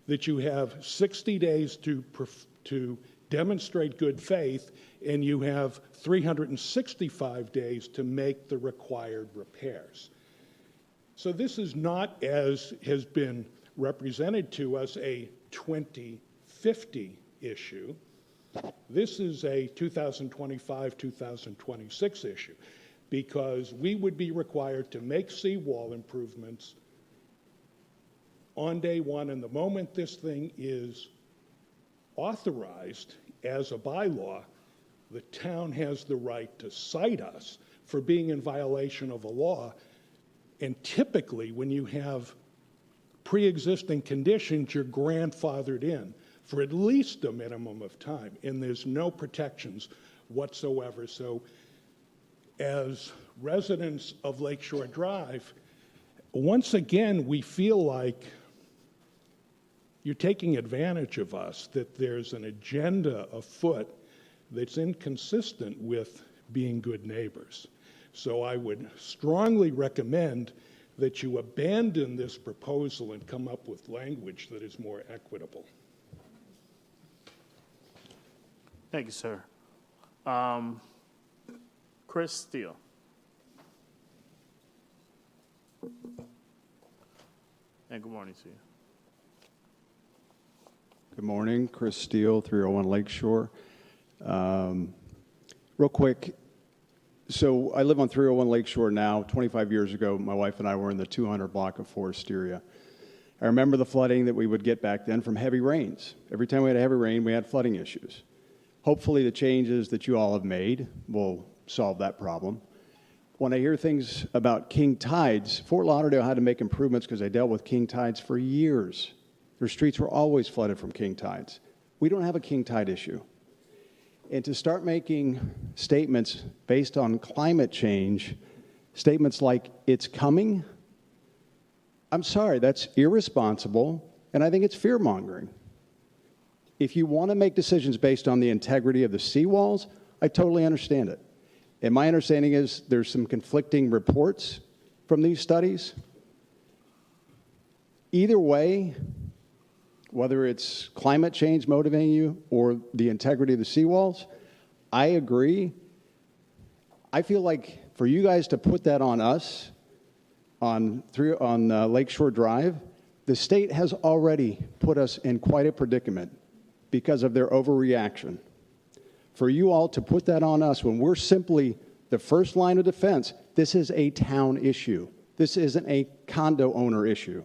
that you have 60 days to demonstrate good faith, and you have 365 days to make the required repairs. So this is not, as has been represented to us, a 2050 issue. This is a 2025, 2026 issue, because we would be required to make seawall improvements on day one, and the moment this thing is authorized as a bylaw, the town has the right to cite us for being in violation of a law. And typically, when you have pre-existing conditions, you're grandfathered in for at least a minimum of time, and there's no protections whatsoever. So as residents of Lakeshore Drive, once again, we feel like you're taking advantage of us, that there's an agenda afoot that's inconsistent with being good neighbors. So I would strongly recommend that you abandon this proposal and come up with language that is more equitable. Thank you, sir. Chris Steele. And good morning to you. Good morning, Chris Steele, 301 Lakeshore. Real quick, so I live on 301 Lakeshore now. 25 years ago, my wife and I were in the 200 block of Foresteria. I remember the flooding that we would get back then from heavy rains. Every time we had a heavy rain, we had flooding issues. Hopefully the changes that you all have made will solve that problem. When I hear things about king tides, Fort Lauderdale had to make improvements because they dealt with king tides for years. Their streets were always flooded from king tides. We don't have a king tide issue. And to start making statements based on climate change, statements like, it's coming, I'm sorry, that's irresponsible, and I think it's fear-mongering. If you want to make decisions based on the integrity of the seawalls, I totally understand it. And my understanding is there's some conflicting reports from these studies. Either way, whether it's climate change motivating you or the integrity of the seawalls, I agree. I feel like for you guys to put that on us, on Lakeshore Drive, the state has already put us in quite a predicament because of their overreaction. For you all to put that on us when we're simply the first line of defense, this is a town issue. This isn't a condo owner issue.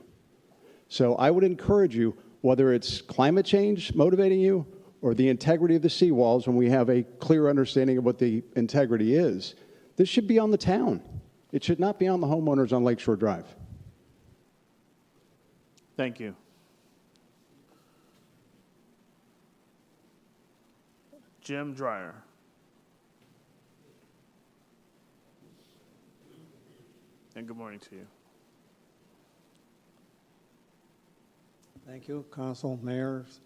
So I would encourage you, whether it's climate change motivating you or the integrity of the seawalls, when we have a clear understanding of what the integrity is, this should be on the town. It should not be on the homeowners on Lakeshore Drive. Thank you. Jim Dreyer. And good morning to you. Thank you, Council, Mayors.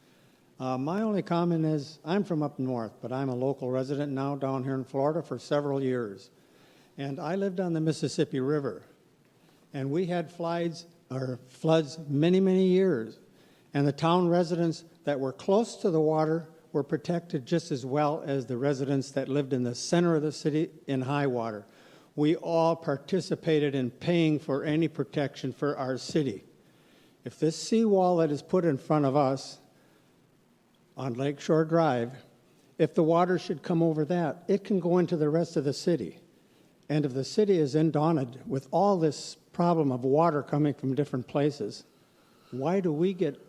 My only comment is I'm from up north, but I'm a local resident now down here in Florida for several years. And I lived on the Mississippi River. And we had floods many, many years. And the town residents that were close to the water were protected just as well as the residents that lived in the center of the city in high water. We all participated in paying for any protection for our city. If this seawall that is put in front of us on Lakeshore Drive, if the water should come over that, it can go into the rest of the city. And if the city is inundated with all this problem of water coming from different places, why do we get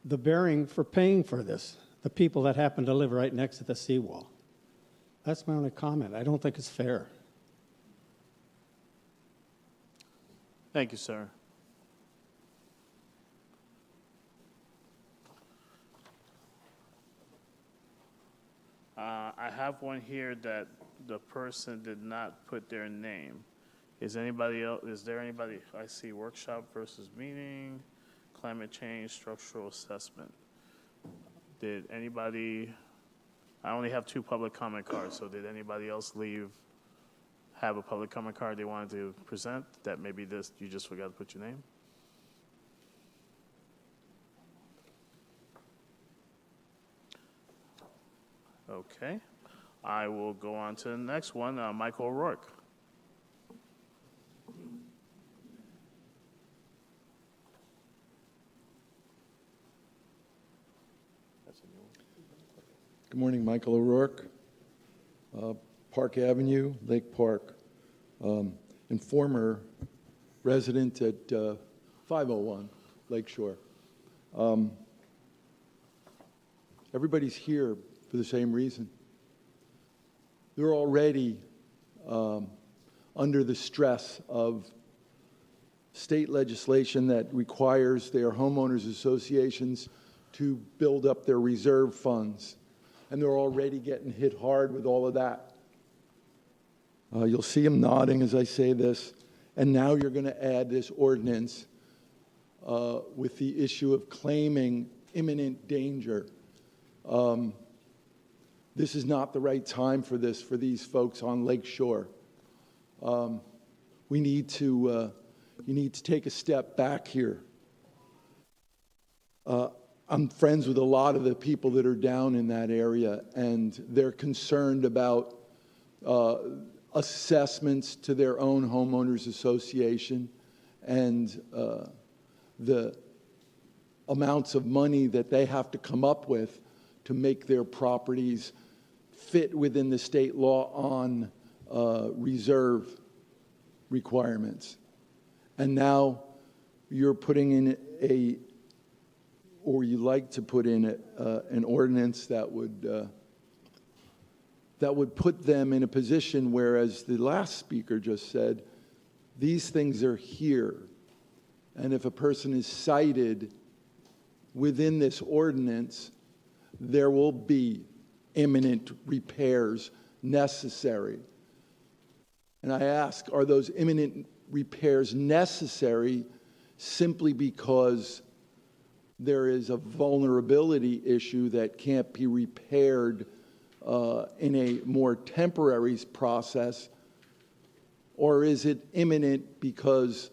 the bearing for paying for this, the people that happen to live right next to the seawall? That's my only comment. I don't think it's fair. Thank you, sir. I have one here that the person did not put their name. Is anybody else? Is there anybody? I see workshop versus meeting, climate change, structural assessment. Did anybody? I only have 2 public comment cards. So did anybody else have a public comment card they wanted to present? That maybe this you just forgot to put your name. Okay, I will go on to the next one, Michael O'Rourke. Good morning, Michael O'Rourke, Park Avenue, Lake Park, and former resident at 501 Lakeshore. Everybody's here for the same reason. They're already under the stress of state legislation that requires their homeowners associations to build up their reserve funds. And they're already getting hit hard with all of that. You'll see him nodding as I say this. And now you're going to add this ordinance with the issue of claiming imminent danger. This is not the right time for this, for these folks on Lake Shore. You need to take a step back here. I'm friends with a lot of the people that are down in that area, and they're concerned about assessments to their own homeowners association and the amounts of money that they have to come up with to make their properties fit within the state law on reserve requirements. And now you're putting in or you like to put in an ordinance that would put them in a position where, as the last speaker just said, these things are here. And if a person is cited within this ordinance, there will be imminent repairs necessary. And I ask, are those imminent repairs necessary simply because there is a vulnerability issue that can't be repaired in a more temporary process? Or is it imminent because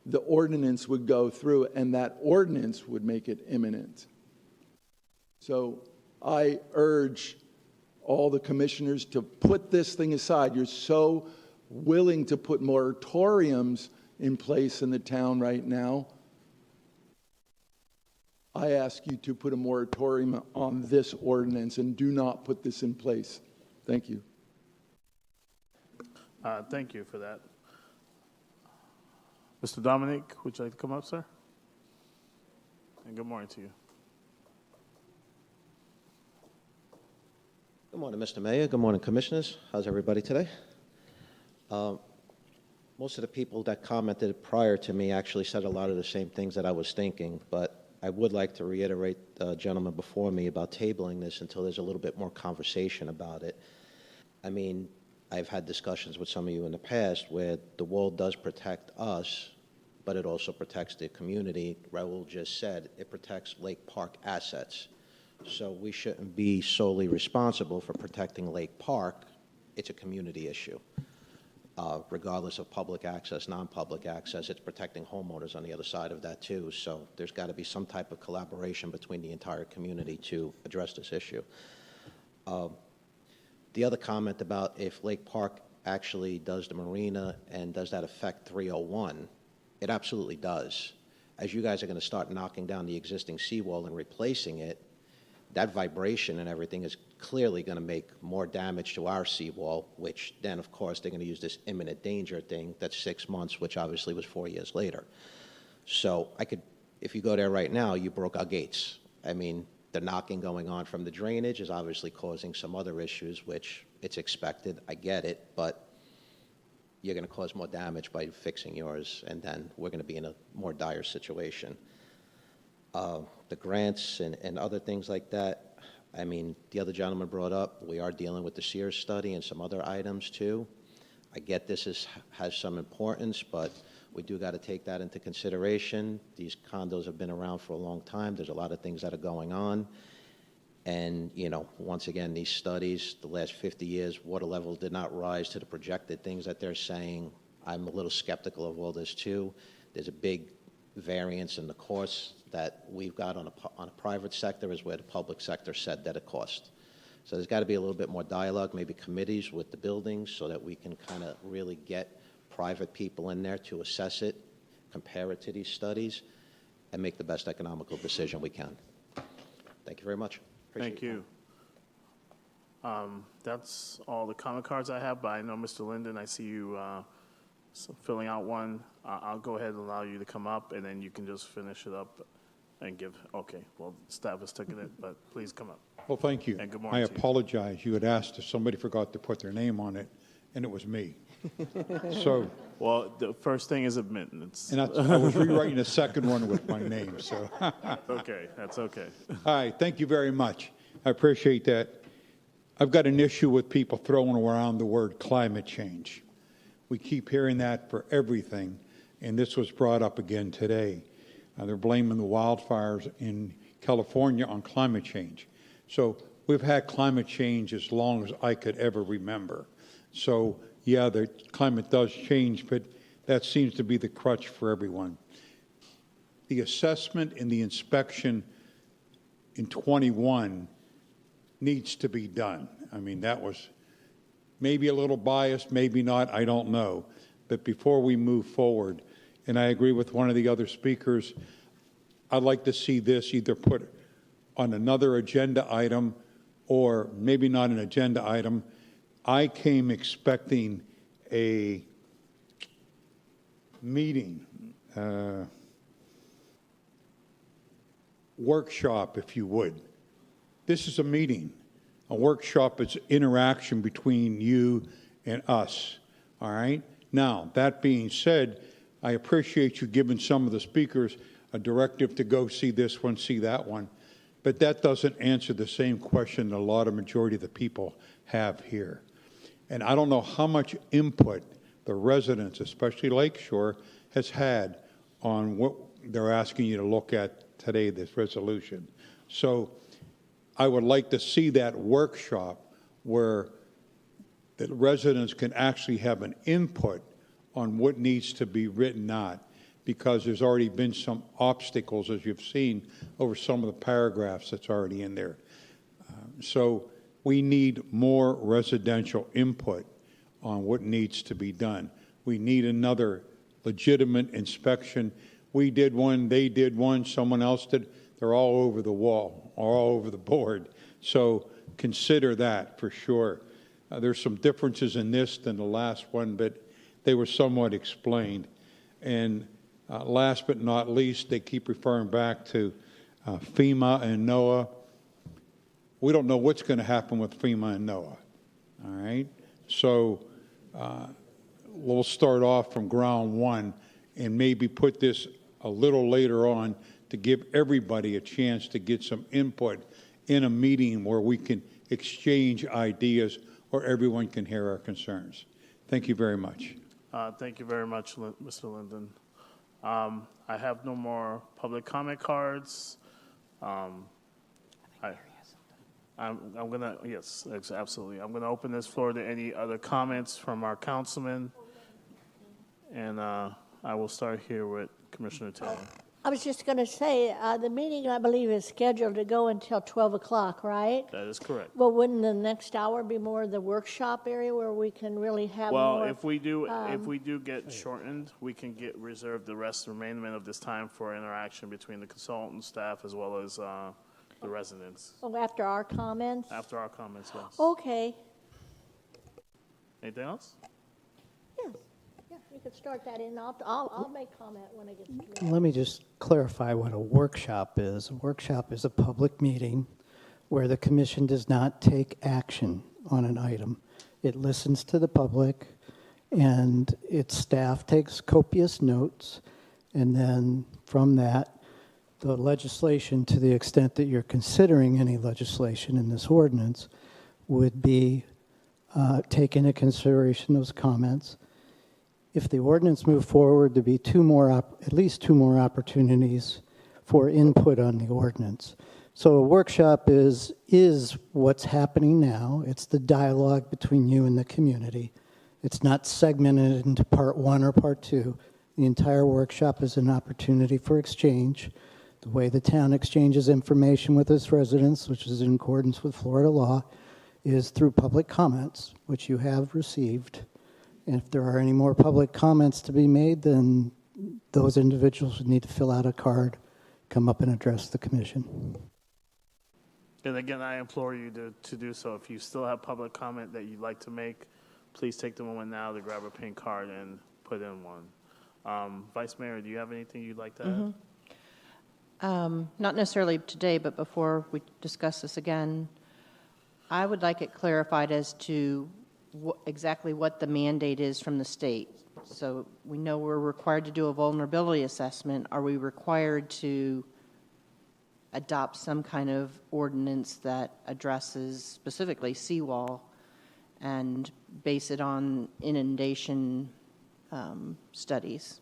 the ordinance would go through and that ordinance would make it imminent? So I urge all the commissioners to put this thing aside. You're so willing to put moratoriums in place in the town right now. I ask you to put a moratorium on this ordinance and do not put this in place. Thank you. Thank you for that. Mr. Dominic, would you like to come up, sir? And good morning to you. Good morning, Mr. Mayor. Good morning, Commissioners. How's everybody today? Most of the people that commented prior to me actually said a lot of the same things that I was thinking, but I would like to reiterate the gentleman before me about tabling this until there's a little bit more conversation about it. I mean, I've had discussions with some of you in the past where the wall does protect us, but it also protects the community. Raul just said it protects Lake Park assets. So we shouldn't be solely responsible for protecting Lake Park. It's a community issue. Regardless of public access, non-public access, it's protecting homeowners on the other side of that too. So there's got to be some type of collaboration between the entire community to address this issue. The other comment about if Lake Park actually does the marina and does that affect 301, it absolutely does. As you guys are going to start knocking down the existing seawall and replacing it, that vibration and everything is clearly going to make more damage to our seawall, which then, of course, they're going to use this imminent danger thing that's 6 months, which obviously was 4 years later. So if you go there right now, you broke our gates. I mean, the knocking going on from the drainage is obviously causing some other issues, which it's expected. I get it, but you're going to cause more damage by fixing yours, and then we're going to be in a more dire situation. The grants and other things like that, I mean, the other gentleman brought up, we are dealing with the Sears study and some other items too. I get this has some importance, but we do got to take that into consideration. These condos have been around for a long time. There's a lot of things that are going on. And, you know, once again, these studies, the last 50 years, water levels did not rise to the projected things that they're saying. I'm a little skeptical of all this too. There's a big variance in the costs that we've got on a private sector is where the public sector said that it cost. So there's got to be a little bit more dialogue, maybe committees with the buildings so that we can kind of really get private people in there to assess it, compare it to these studies, and make the best economical decision we can. Thank you very much. Appreciate Thank you. That's all the comment cards I have, but I know, Mr. Linden, I see you filling out one. I'll go ahead and allow you to come up, and then you can just finish it up and give. Okay, well, staff has taken it, but please come up. Well, thank you. And good morning I to you. apologize. You had asked if somebody forgot to put their name on it, and it was me. So, well, the first thing is admittance. and I was rewriting a second one with my name. So, Okay, that's okay. all right. Thank you very much. I appreciate that. I've got an issue with people throwing around the word climate change. We keep hearing that for everything, and this was brought up again today. They're blaming the wildfires in California on climate change. So we've had climate change as long as I could ever remember. So yeah, the climate does change, but that seems to be the crutch for everyone. The assessment and the inspection in 21 needs to be done. I mean, that was maybe a little biased, maybe not, I don't know. But before we move forward, and I agree with one of the other speakers, I'd like to see this either put on another agenda item or maybe not an agenda item. I came expecting a meeting, workshop, if you would. This is a meeting. A workshop is interaction between you and us, all right? Now, that being said, I appreciate you giving some of the speakers a directive to go see this one, see that one, but that doesn't answer the same question that a lot of majority of the people have here. And I don't know how much input the residents, especially Lakeshore, has had on what they're asking you to look at today, this resolution. So I would like to see that workshop where the residents can actually have an input on what needs to be written out, because there's already been some obstacles, as you've seen, over some of the paragraphs that's already in there. So we need more residential input on what needs to be done. We need another legitimate inspection. We did one, they did one, someone else did. They're all over the wall, all over the board. So consider that for sure. There's some differences in this than the last one, but they were somewhat explained. And last but not least, they keep referring back to FEMA and NOAA. We don't know what's going to happen with FEMA and NOAA, all right? So we'll start off from ground one and maybe put this a little later on to give everybody a chance to get some input in a meeting where we can exchange ideas or everyone can hear our concerns. Thank you very much. Thank you very much, Mr. Linden. I have no more public comment cards. I'm gonna, yes, absolutely. I'm gonna open this floor to any other comments from our councilman. And I will start here with Commissioner Taylor. I was just going to say, the meeting, I believe, is scheduled to go until 12 o'clock, right? That is correct. Well, wouldn't the next hour be more the workshop area where we can really have more? Well, if we do get shortened, we can reserve the remainder of this time for interaction between the consultant staff as well as the residents. Oh, after our comments? After our comments, yes. Okay. Anything else? Yes. Yeah, you could start that in. I'll make comment when I get to it. Let me just clarify what a workshop is. A workshop is a public meeting where the commission does not take action on an item. It listens to the public, and its staff takes copious notes, and then from that, the legislation, to the extent that you're considering any legislation in this ordinance, would be take into consideration those comments. If the ordinance moved forward, there'd be at least two more opportunities for input on the ordinance. So a workshop is what's happening now. It's the dialogue between you and the community. It's not segmented into part one or part two. The entire workshop is an opportunity for exchange. The way the town exchanges information with its residents, which is in accordance with Florida law, is through public comments, which you have received. And if there are any more public comments to be made, then those individuals would need to fill out a card, come up and address the commission. And again, I implore you to do so. If you still have public comment that you'd like to make, please take the moment now to grab a pink card and put in one. Vice Mayor, do you have anything you'd like to add? Not necessarily today, but before we discuss this again, I would like it clarified as to exactly what the mandate is from the state. So we know we're required to do a vulnerability assessment. Are we required to adopt some kind of ordinance that addresses specifically seawall and base it on inundation studies.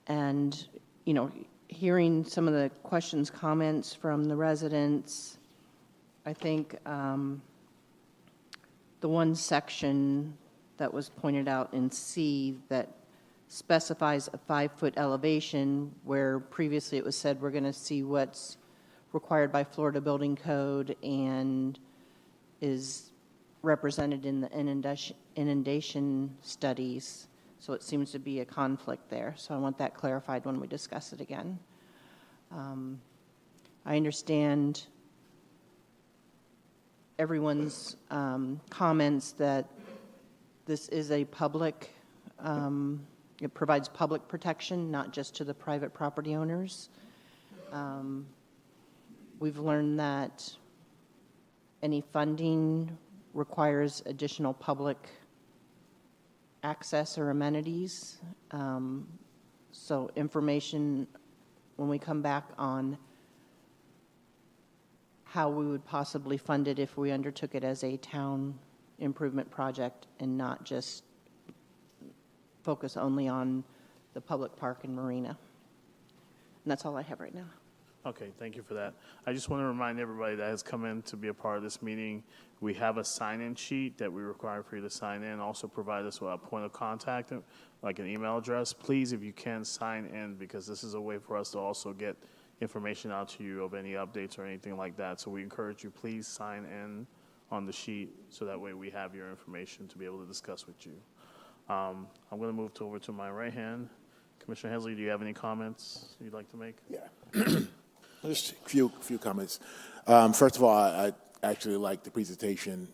And, you know, hearing some of the questions, comments from the residents, I think the one section that was pointed out in C that specifies a 5-foot elevation, where previously it was said we're going to see what's required by Florida Building Code and is represented in the inundation studies. So it seems to be a conflict there. So I want that clarified when we discuss it again. I understand everyone's comments that this is a public, it provides public protection, not just to the private property owners. We've learned that any funding requires additional public access or amenities. So information when we come back on how we would possibly fund it if we undertook it as a town improvement project and not just focus only on the public park and marina. And that's all I have right now. Okay, thank you for that. I just want to remind everybody that has come in to be a part of this meeting, we have a sign-in sheet that we require for you to sign in. Also provide us with a point of contact, like an email address. Please, if you can, sign in, because this is a way for us to also get information out to you of any updates or anything like that. So we encourage you, please sign in on the sheet so that way we have your information to be able to discuss with you. I'm going to move over to my right hand. Commissioner Hensley, do you have any comments you'd like to make? Yeah. Just a few comments. First of all, I actually like the presentation,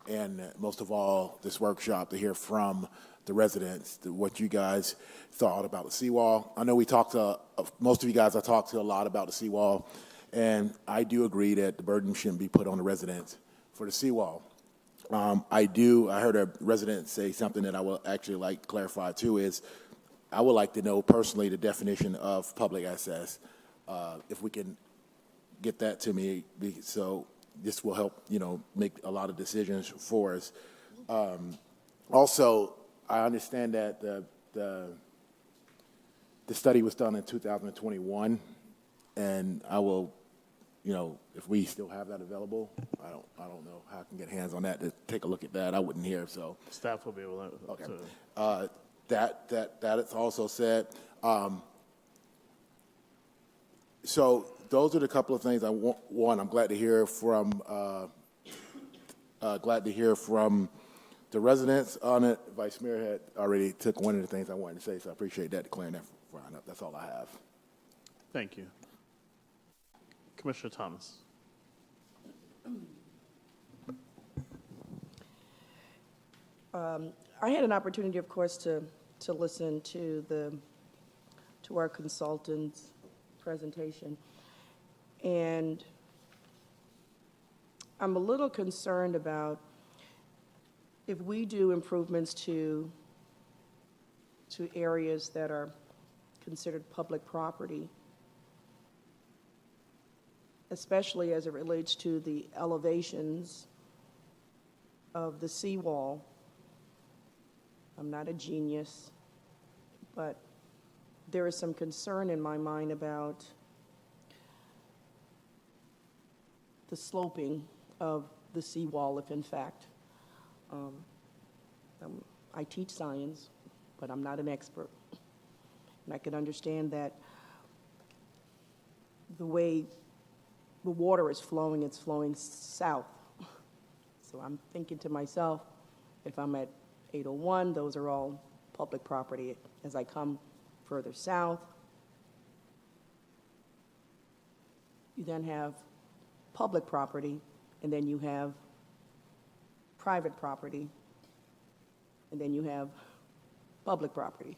and most of all, this workshop, to hear from the residents, what you guys thought about the seawall. I know we talked to, most of you guys I talked to a lot about the seawall, and I do agree that the burden shouldn't be put on the residents for the seawall. I heard a resident say something that I will actually like to clarify too, is I would like to know personally the definition of public access. If we can get that to me, so this will help, make a lot of decisions for us. Also, I understand that the study was done in 2021, and I will, if we still have that available, I don't know how I can get hands on that to take a look at that. I wouldn't hear, so staff will be able to. Okay. That is also said. So those are the couple of things I want. One, I'm glad to hear from the residents on it. Vice Mayor had already took one of the things I wanted to say, so I appreciate that, declaring that roundup. That's all I have. Thank you. Commissioner Thomas. I had an opportunity, of course, to listen to our consultant's presentation, and I'm a little concerned about if we do improvements to areas that are considered public property, especially as it relates to the elevations of the seawall. I'm not a genius, but there is some concern in my mind about the sloping of the seawall, if in fact, I teach science, but I'm not an expert. And I can understand that the way the water is flowing, it's flowing south. So I'm thinking to myself, if I'm at 801, those are all public property. As I come further south, you then have public property, and then you have private property, and then you have public property.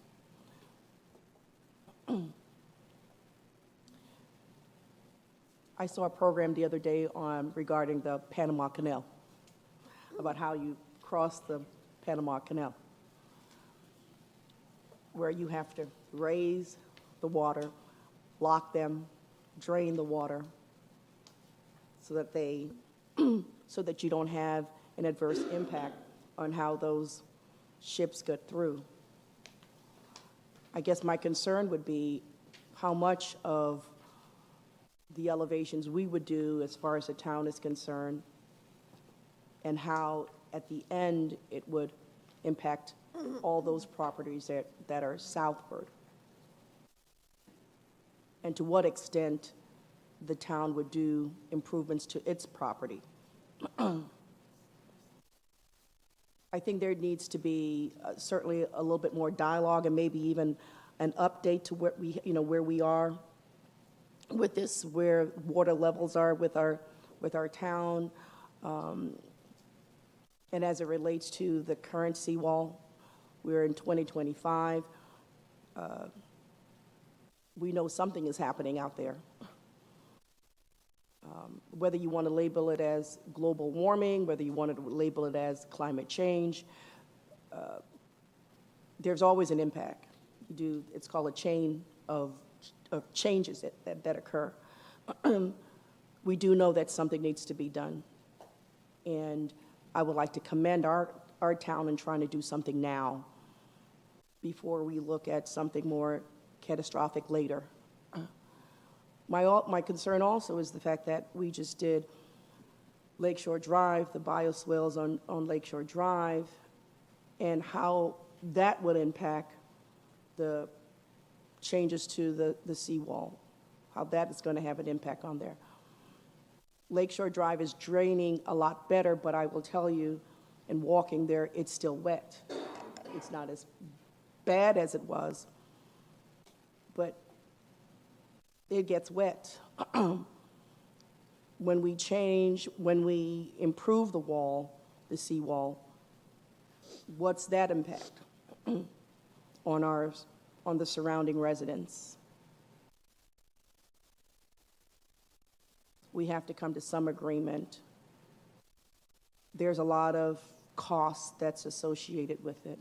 I saw a program the other day regarding the Panama Canal, about how you cross the Panama Canal, where you have to raise the water, lock them, drain the water, so that so that you don't have an adverse impact on how those ships get through. I guess my concern would be how much of the elevations we would do as far as the town is concerned, and how at the end it would impact all those properties that are southward, and to what extent the town would do improvements to its property. I think there needs to be certainly a little bit more dialogue, and maybe even an update to where we are with this, where water levels are with our town, and as it relates to the current seawall. We're in 2025. We know something is happening out there. Whether you want to label it as global warming, whether you want to label it as climate change, there's always an impact. It's called a chain of changes that occur. We do know that something needs to be done. And I would like to commend our town in trying to do something now before we look at something more catastrophic later. My concern also is the fact that we just did Lakeshore Drive, the bioswales on Lakeshore Drive, and how that would impact the changes to the seawall, how that is going to have an impact on there. Lakeshore Drive is draining a lot better, but I will tell you, in walking there, it's still wet. It's not as bad as it was, but it gets wet. When we improve the wall, the seawall, what's that impact on the surrounding residents? We have to come to some agreement. There's a lot of cost that's associated with it.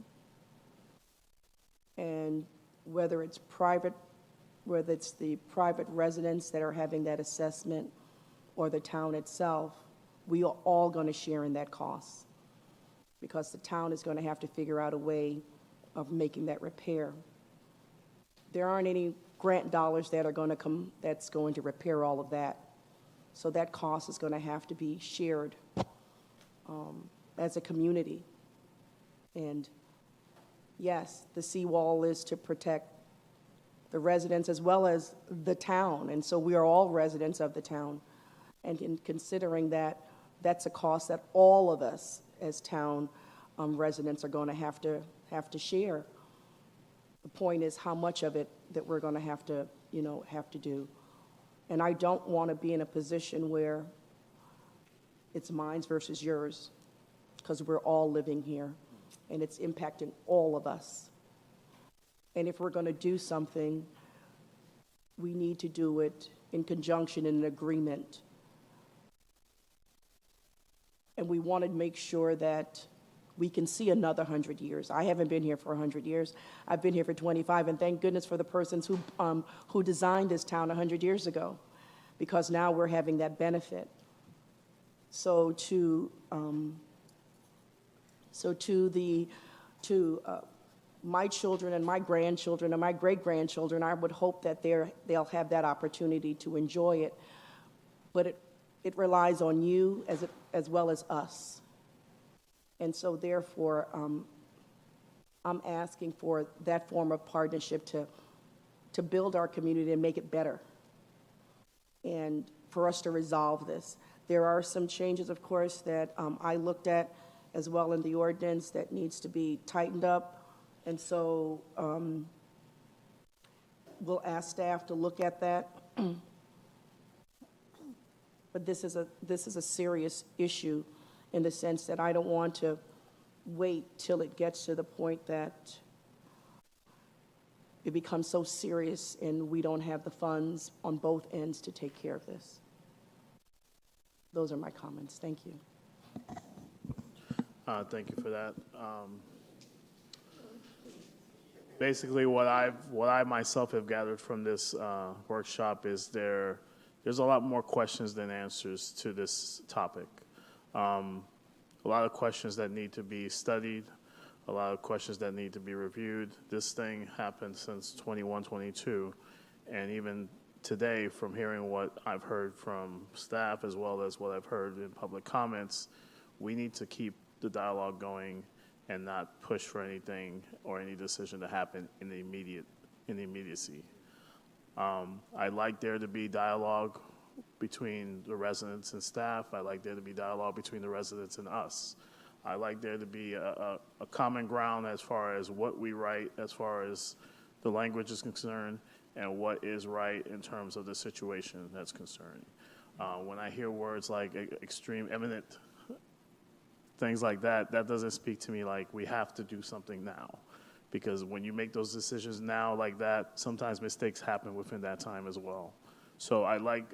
And whether it's the private residents that are having that assessment or the town itself, we are all going to share in that cost, because the town is going to have to figure out a way of making that repair. There aren't any grant dollars that are going to come that's going to repair all of that. So that cost is going to have to be shared as a community. And yes, the seawall is to protect the residents as well as the town. And so we are all residents of the town. And in considering that, that's a cost that all of us as town residents are going to have to share. The point is how much of it that we're going to have to do. And I don't want to be in a position where it's mine versus yours, because we're all living here, and it's impacting all of us. And if we're going to do something, we need to do it in conjunction, in an agreement. And we want to make sure that we can see another 100 years. I haven't been here for 100 years. I've been here for 25, and thank goodness for the persons who designed this town 100 years ago, because now we're having that benefit. So to my children and my grandchildren and my great-grandchildren, I would hope that they'll have that opportunity to enjoy it. But it relies on you as well as us. And so therefore, I'm asking for that form of partnership to build our community and make it better, and for us to resolve this. There are some changes, of course, that I looked at as well in the ordinance that needs to be tightened up. And so we'll ask staff to look at that. But this is a serious issue, in the sense that I don't want to wait till it gets to the point that it becomes so serious and we don't have the funds on both ends to take care of this. Those are my comments. Thank you. Thank you for that. Basically, what I myself have gathered from this workshop is there's a lot more questions than answers to this topic. A lot of questions that need to be studied, a lot of questions that need to be reviewed. This thing happened since 21, 22, and even today, from hearing what I've heard from staff as well as what I've heard in public comments, we need to keep the dialogue going and not push for anything or any decision to happen in the immediacy. I'd like there to be dialogue between the residents and staff. I'd like there to be dialogue between the residents and us. I'd like there to be a common ground as far as what we write, as far as the language is concerned, and what is right in terms of the situation that's concerned. When I hear words like extreme, eminent, things like that, that doesn't speak to me like we have to do something now. Because when you make those decisions now like that, sometimes mistakes happen within that time as well. So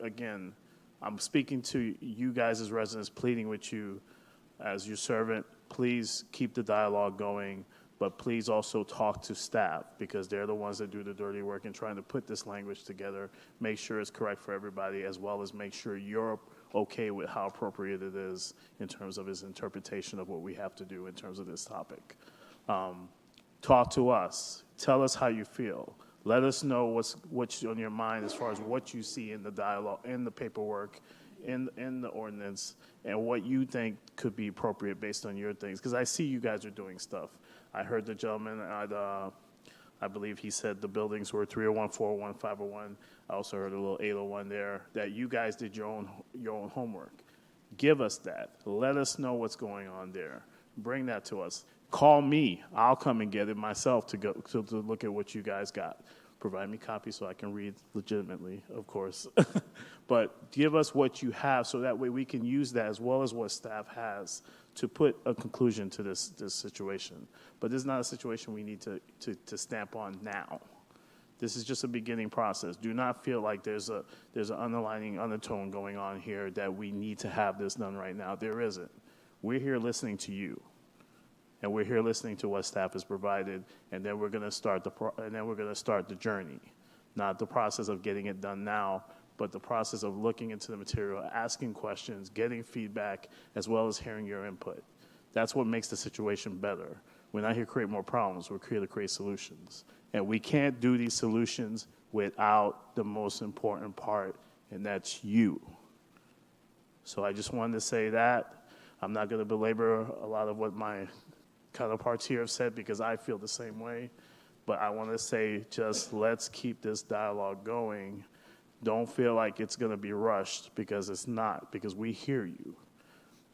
again, I'm speaking to you guys as residents, pleading with you as your servant, please keep the dialogue going, but please also talk to staff because they're the ones that do the dirty work in trying to put this language together, make sure it's correct for everybody, as well as make sure you're okay with how appropriate it is in terms of his interpretation of what we have to do in terms of this topic. Talk to us. Tell us how you feel. Let us know what's on your mind as far as what you see in the dialogue, in the paperwork, in the ordinance, and what you think could be appropriate based on your things. Because I see you guys are doing stuff. I heard the gentleman, I believe he said the buildings were 301, 401, 501. I also heard a little 801 there, that you guys did your own homework. Give us that. Let us know what's going on there. Bring that to us. Call me. I'll come and get it myself to look at what you guys got. Provide me copies so I can read legitimately, of course. But give us what you have so that way we can use that as well as what staff has to put a conclusion to this situation. But this is not a situation we need to stamp on now. This is just a beginning process. Do not feel like there's an underlining undertone going on here that we need to have this done right now. There isn't. We're here listening to you. And we're here listening to what staff has provided, and then we're going to start the journey, not the process of getting it done now, but the process of looking into the material, asking questions, getting feedback, as well as hearing your input. That's what makes the situation better. We're not here to create more problems. We're here to create solutions, and we can't do these solutions without the most important part, and that's you. So I just wanted to say that. I'm not going to belabor a lot of what my counterparts here have said because I feel the same way, but I want to say just let's keep this dialogue going. Don't feel like it's going to be rushed because it's not, because we hear you,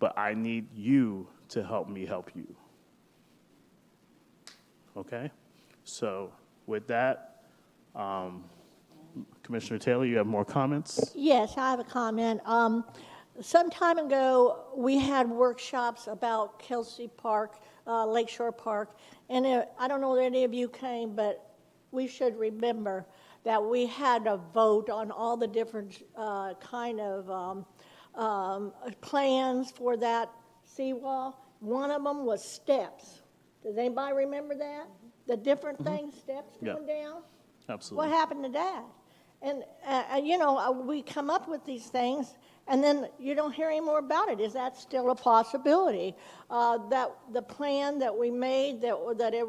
but I need you to help me help you. Okay? So with that, Commissioner Taylor, you have more comments? Yes, I have a comment. Some time ago, we had workshops about Kelsey Park, Lakeshore Park, and I don't know if any of you came, but we should remember that we had a vote on all the different kind of plans for that seawall. One of them was steps. Does anybody remember that? The different things, steps going down? Absolutely. What happened to that? And we come up with these things, and then you don't hear any more about it. Is that still a possibility? That the plan that we made,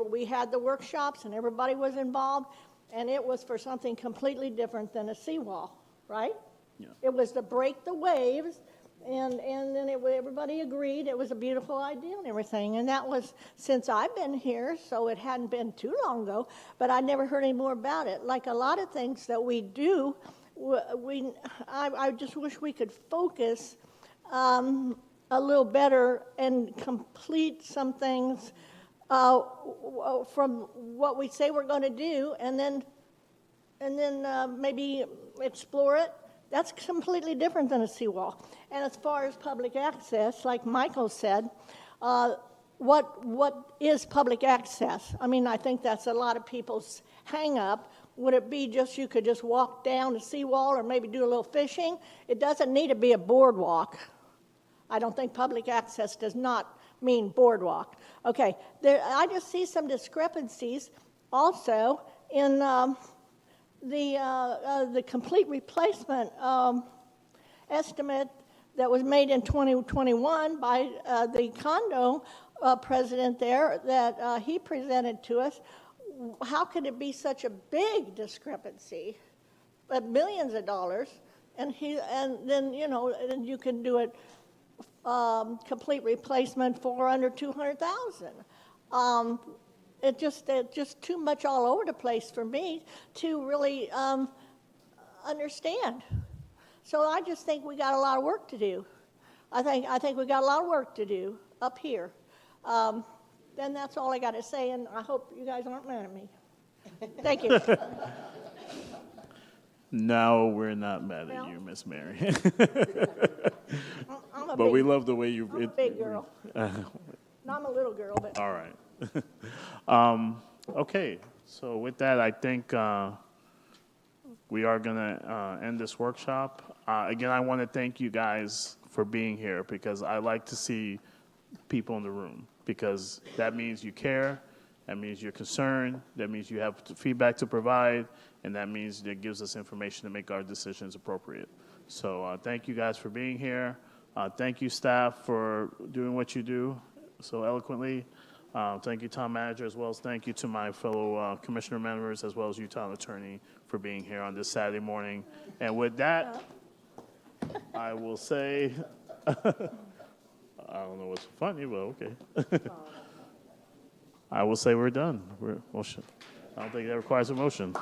we had the workshops and everybody was involved, and it was for something completely different than a seawall, right? Yeah. It was to break the waves, and then everybody agreed it was a beautiful idea and everything. And that was since I've been here, so it hadn't been too long ago, but I never heard any more about it. Like a lot of things that we do, I just wish we could focus a little better and complete some things from what we say we're going to do, and then maybe explore it. That's completely different than a seawall. And as far as public access, like Michael said, what is public access? I mean, I think that's a lot of people's hang up. Would it be just you could just walk down the seawall or maybe do a little fishing? It doesn't need to be a boardwalk. I don't think public access does not mean boardwalk. Okay, I just see some discrepancies Also, in the complete replacement estimate that was made in 2021 by the condo president there that he presented to us, how could it be such a big discrepancy, millions of dollars, and then and you can do it complete replacement for under 200,000. It's just too much all over the place for me to really understand. So I just think we got a lot of work to do. I think we got a lot of work to do up here. Then that's all I got to say, and I hope you guys aren't mad at me. Thank you. No, we're not mad at you, Miss Mary. But we love the way you. I'm a big girl. No, I'm a little girl, but. All right. Okay. So with that, I think we are going to end this workshop. Again, I want to thank you guys for being here because I like to see people in the room because that means you care, that means you're concerned, that means you have feedback to provide, and that means it gives us information to make our decisions appropriate. So thank you guys for being here. Thank you, staff, for doing what you do so eloquently. Thank you, Town Manager, as well as thank you to my fellow Commissioner members, as well as you, Town Attorney, for being here on this Saturday morning. And with that, I will say, I don't know what's funny, but okay. I will say we're done. I don't think that requires a motion.